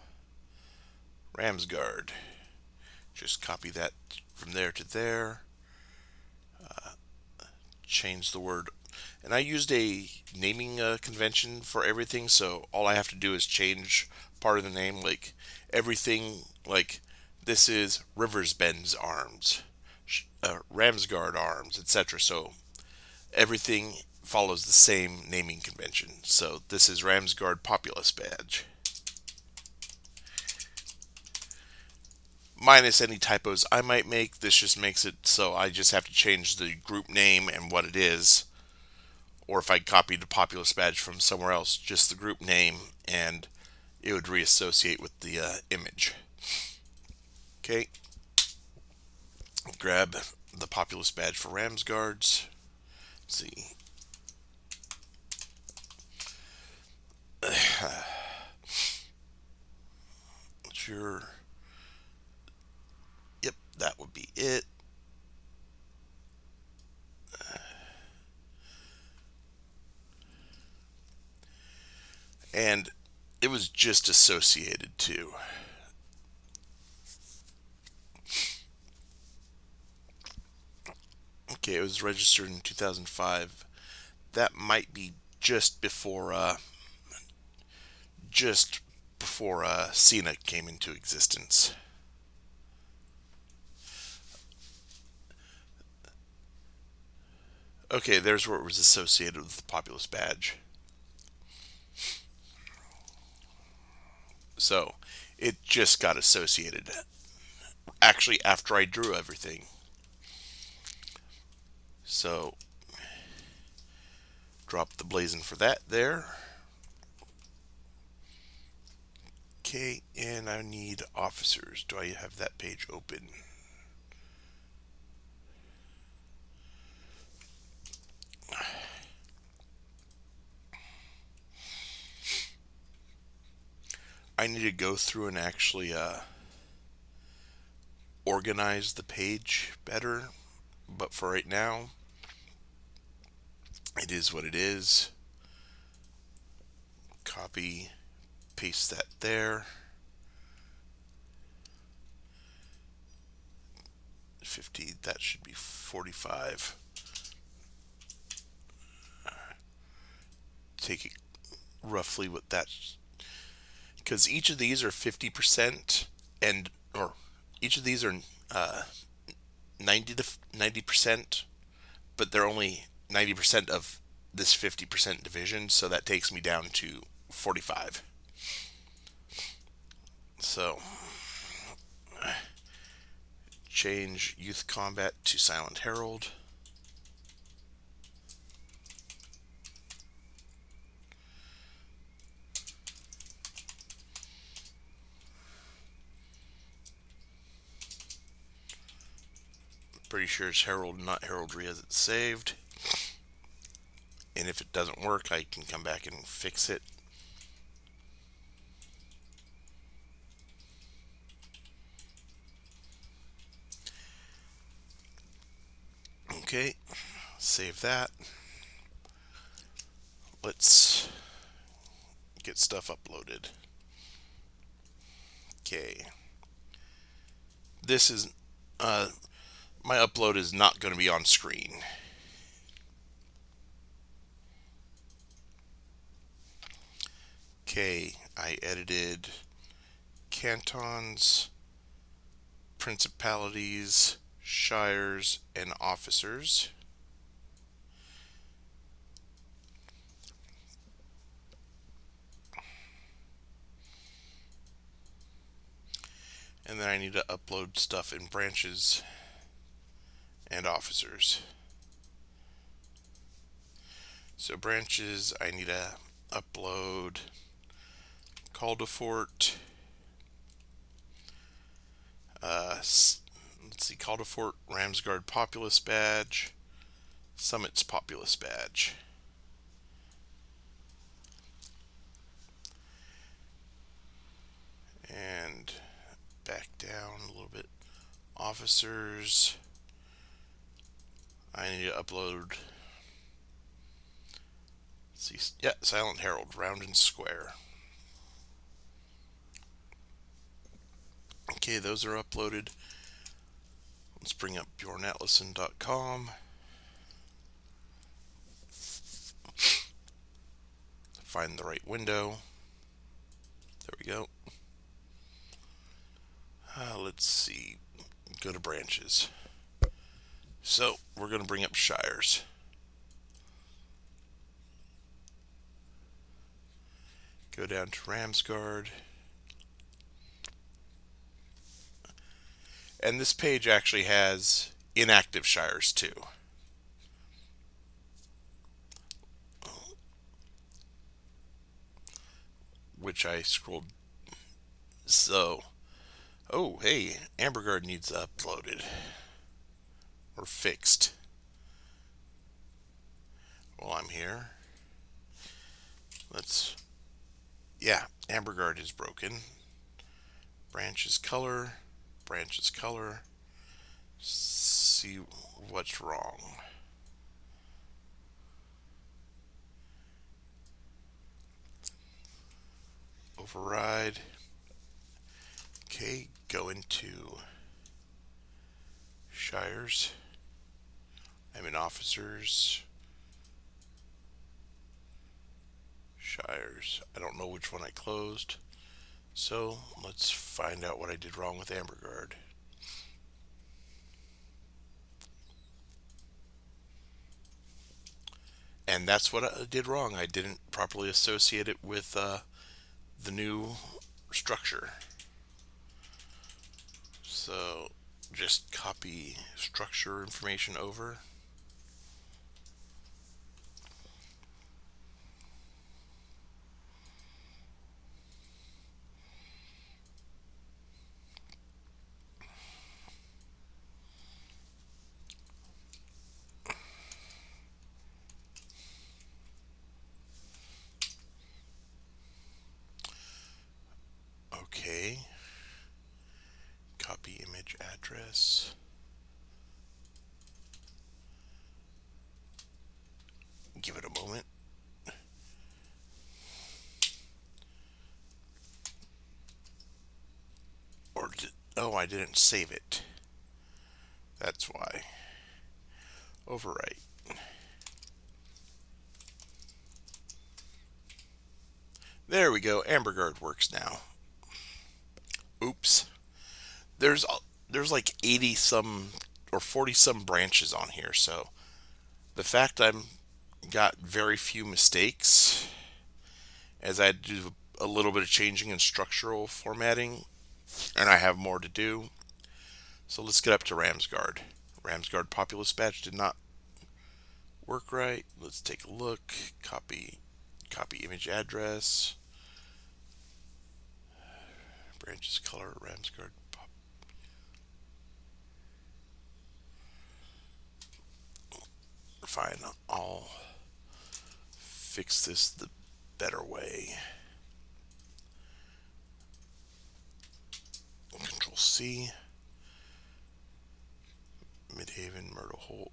Ramsgard. Just copy that from there to there. Change the word, and I used a naming convention for everything, so all I have to do is change part of the name, like everything, like this is Riversbend's Arms, Ramsgard Arms, etc. So everything follows the same naming convention. So this is Ramsgard Populous Badge. Minus any typos I might make, this just makes it so I just have to change the group name and what it is. Or if I copied the Populous Badge from somewhere else, just the group name, and it would reassociate with the image. Okay. Grab the Populous Badge for Ramsguards. Let's see. Sure. Yep, that would be it. and it was just associated too. Okay, it was registered in 2005. That might be just before Cena came into existence. Okay, there's where it was associated with the Populous badge. So it just got associated. Actually, after I drew everything. So drop the blazon for that there. Okay, and I need officers. Do I have that page open? I need to go through and actually organize the page better. But for right now, it is what it is. Copy, paste that there. 50, that should be 45. Take it roughly what that's, because each of these are 50% and or each of these are 90 to 90%, but they're only 90% of this 50% division, so that takes me down to 45. So change Youth Combat to Silent Herald. Pretty sure it's Herald, not Heraldry, as it's saved. And if it doesn't work, I can come back and fix it. Okay, save that. Let's get stuff uploaded. Okay. This is, my upload is not going to be on screen. Okay, I edited cantons, principalities, shires, and officers. And then I need to upload stuff in branches and officers. So branches, I need to upload Call to Fort. Let's see, Call to Fort, Ramsguard Populous badge, Summit's Populous badge. And back down a little bit. Officers. I need to upload. Let's see, yeah, Silent Herald, round and square. Okay, those are uploaded. Let's bring up bjornatlison.com. Find the right window. There we go. Let's see. Go to branches. So we're going to bring up shires. Go down to Ramsguard. And this page actually has inactive shires too. Which I scrolled. So, oh, hey, Amberguard needs uploaded or fixed. While I'm here, yeah, Amberguard is broken. Branches color, see what's wrong. override. Okay, go into Shires. I'm in Officers. Shires. I don't know which one I closed. So let's find out what I did wrong with AmberGuard. And that's what I did wrong. I didn't properly associate it with the new structure. So just copy structure information over. Okay. Copy image address. Give it a moment. Oh, I didn't save it. That's why. Overwrite. There we go. AmberGuard works now. Oops. There's there's like 80 some or 40 some branches on here, so the fact I'm got very few mistakes as I do a little bit of changing in structural formatting, and I have more to do. So let's get up to Ramsguard. Ramsguard Populous Badge did not work right. Let's take a look. Copy image address. Branches color Ramsguard. Fine. I'll fix this the better way. Control C. Midhaven, Myrtle Holt.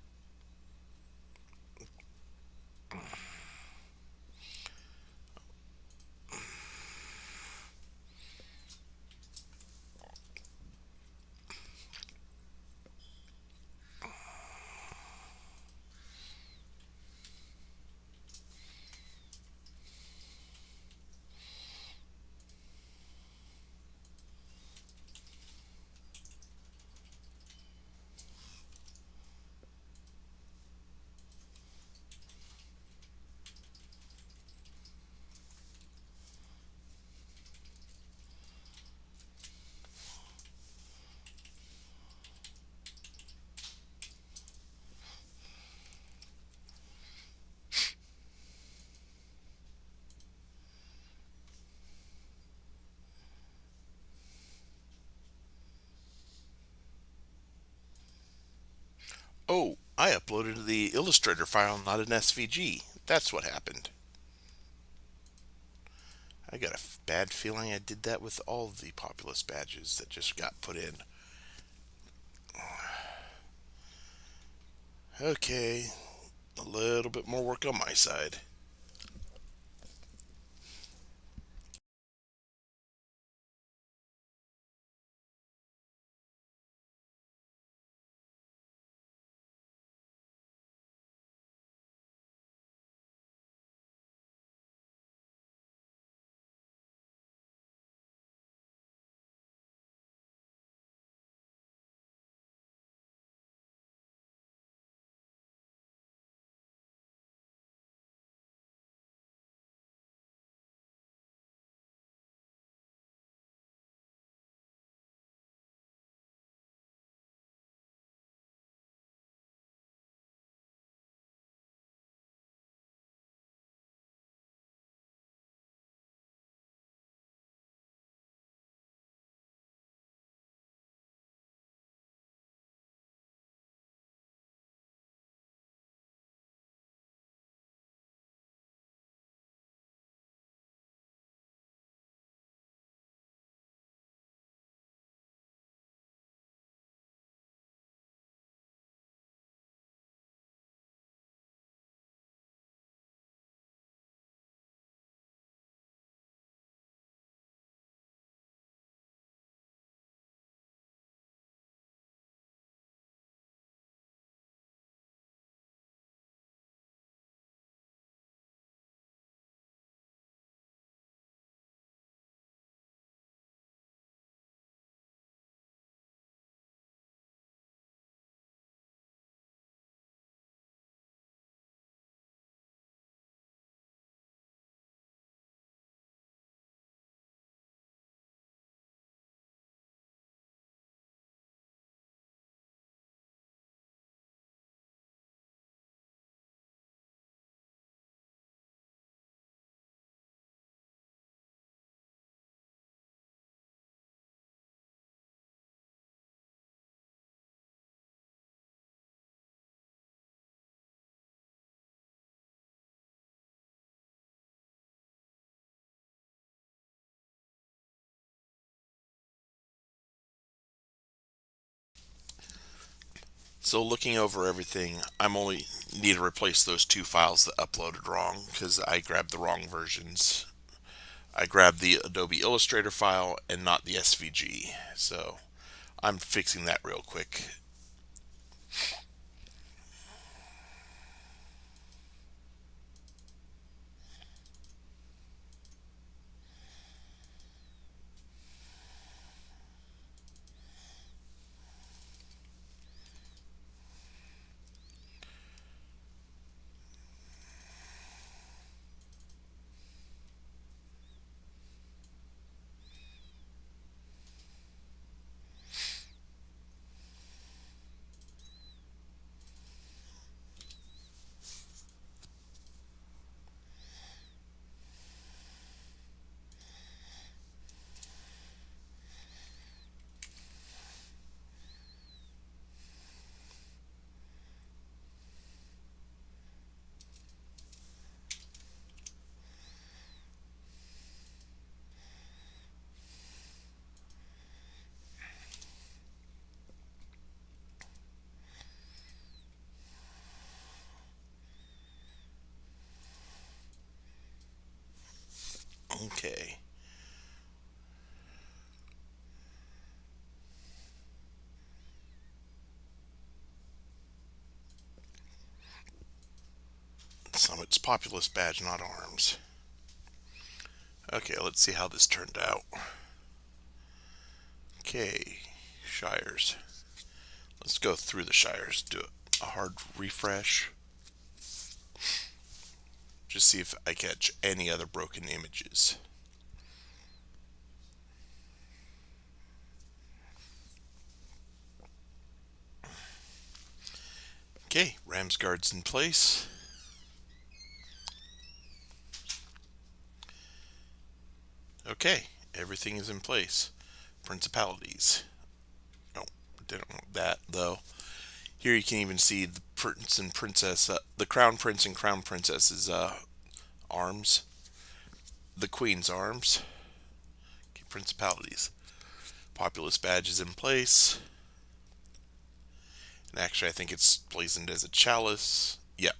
Oh, I uploaded the Illustrator file, not an SVG. That's what happened. I got a bad feeling I did that with all the Populous badges that just got put in. Okay, a little bit more work on my side. So looking over everything, I'm only need to replace those two files that uploaded wrong because I grabbed the wrong versions. I grabbed the Adobe Illustrator file and not the SVG. So I'm fixing that real quick. Okay. Summit's populist badge, not arms. Okay, let's see how this turned out. Okay, Shires. Let's go through the Shires. Do a hard refresh. Just see if I catch any other broken images. Okay, Ramsguard's in place. Okay, everything is in place. Principalities. No, didn't want that though. Here you can even see the prince and princess, the crown prince and crown princess's arms, the queen's arms. Okay, principalities. Populist badge is in place. And actually, I think it's blazoned as a chalice. Yep.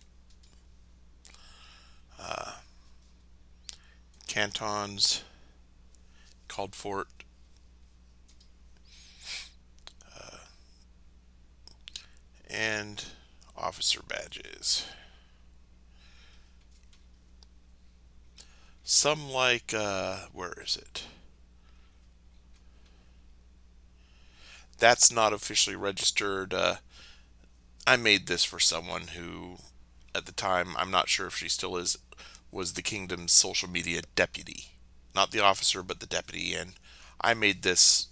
Cantons, called fort, and officer badges. Some like, where is it? That's not officially registered. I made this for someone who, at the time, I'm not sure if she still is, was the kingdom's social media deputy. Not the officer, but the deputy. And I made this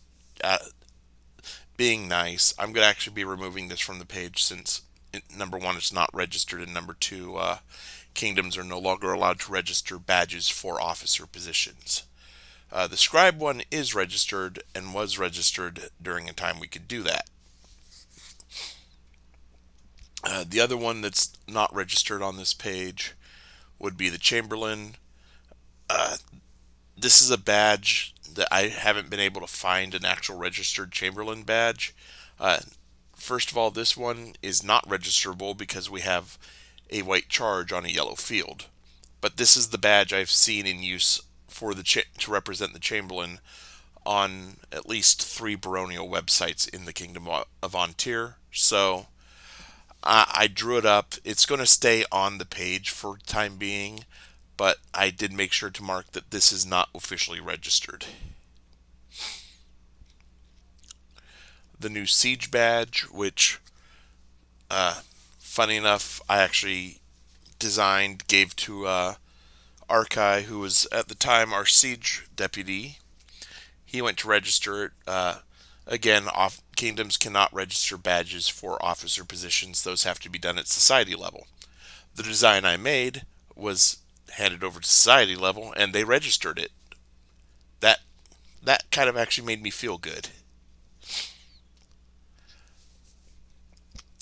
being nice. I'm going to actually be removing this from the page since, number one, it's not registered, and number two, kingdoms are no longer allowed to register badges for officer positions. The scribe one is registered and was registered during a time we could do that. The other one that's not registered on this page would be the Chamberlain. This is a badge that I haven't been able to find an actual registered Chamberlain badge. First of all, this one is not registerable because we have a white charge on a yellow field. But this is the badge I've seen in use for to represent the Chamberlain on at least 3 baronial websites in the Kingdom of Ontir. So I drew it up. It's going to stay on the page for the time being, but I did make sure to mark that this is not officially registered. The new siege badge, which, funny enough, I actually designed, gave to Arkai, who was at the time our siege deputy. He went to register it. Again, kingdoms cannot register badges for officer positions. Those have to be done at society level. The design I made was handed over to society level, and they registered it. That kind of actually made me feel good.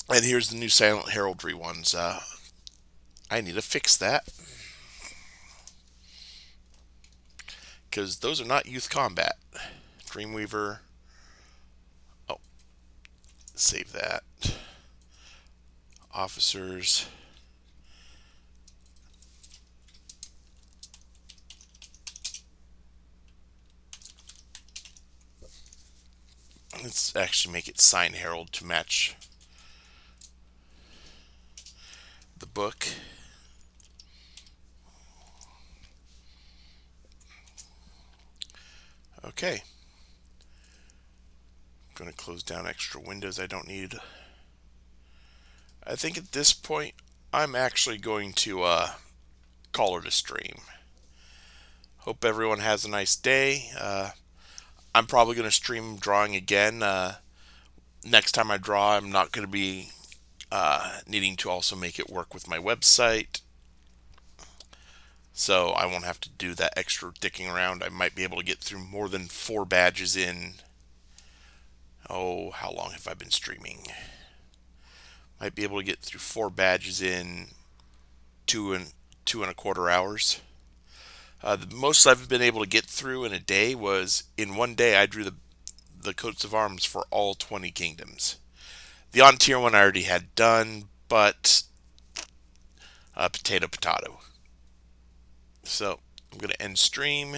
And here's the new silent heraldry ones. I need to fix that because those are not youth combat. Dreamweaver. Oh, save that. officers. Let's actually make it sign Herald to match the book. Okay. I'm going to close down extra windows I don't need. I think at this point I'm actually going to call it a stream. Hope everyone has a nice day. I'm probably going to stream drawing again. Next time I draw, I'm not going to be needing to also make it work with my website. So I won't have to do that extra dicking around. I might be able to get through more than 4 badges in. Oh, how long have I been streaming? Might be able to get through 4 badges in 2.25 hours. The most I've been able to get through in a day was in one day I drew the coats of arms for all 20 kingdoms. The on tier one I already had done, but potato. So I'm going to end stream.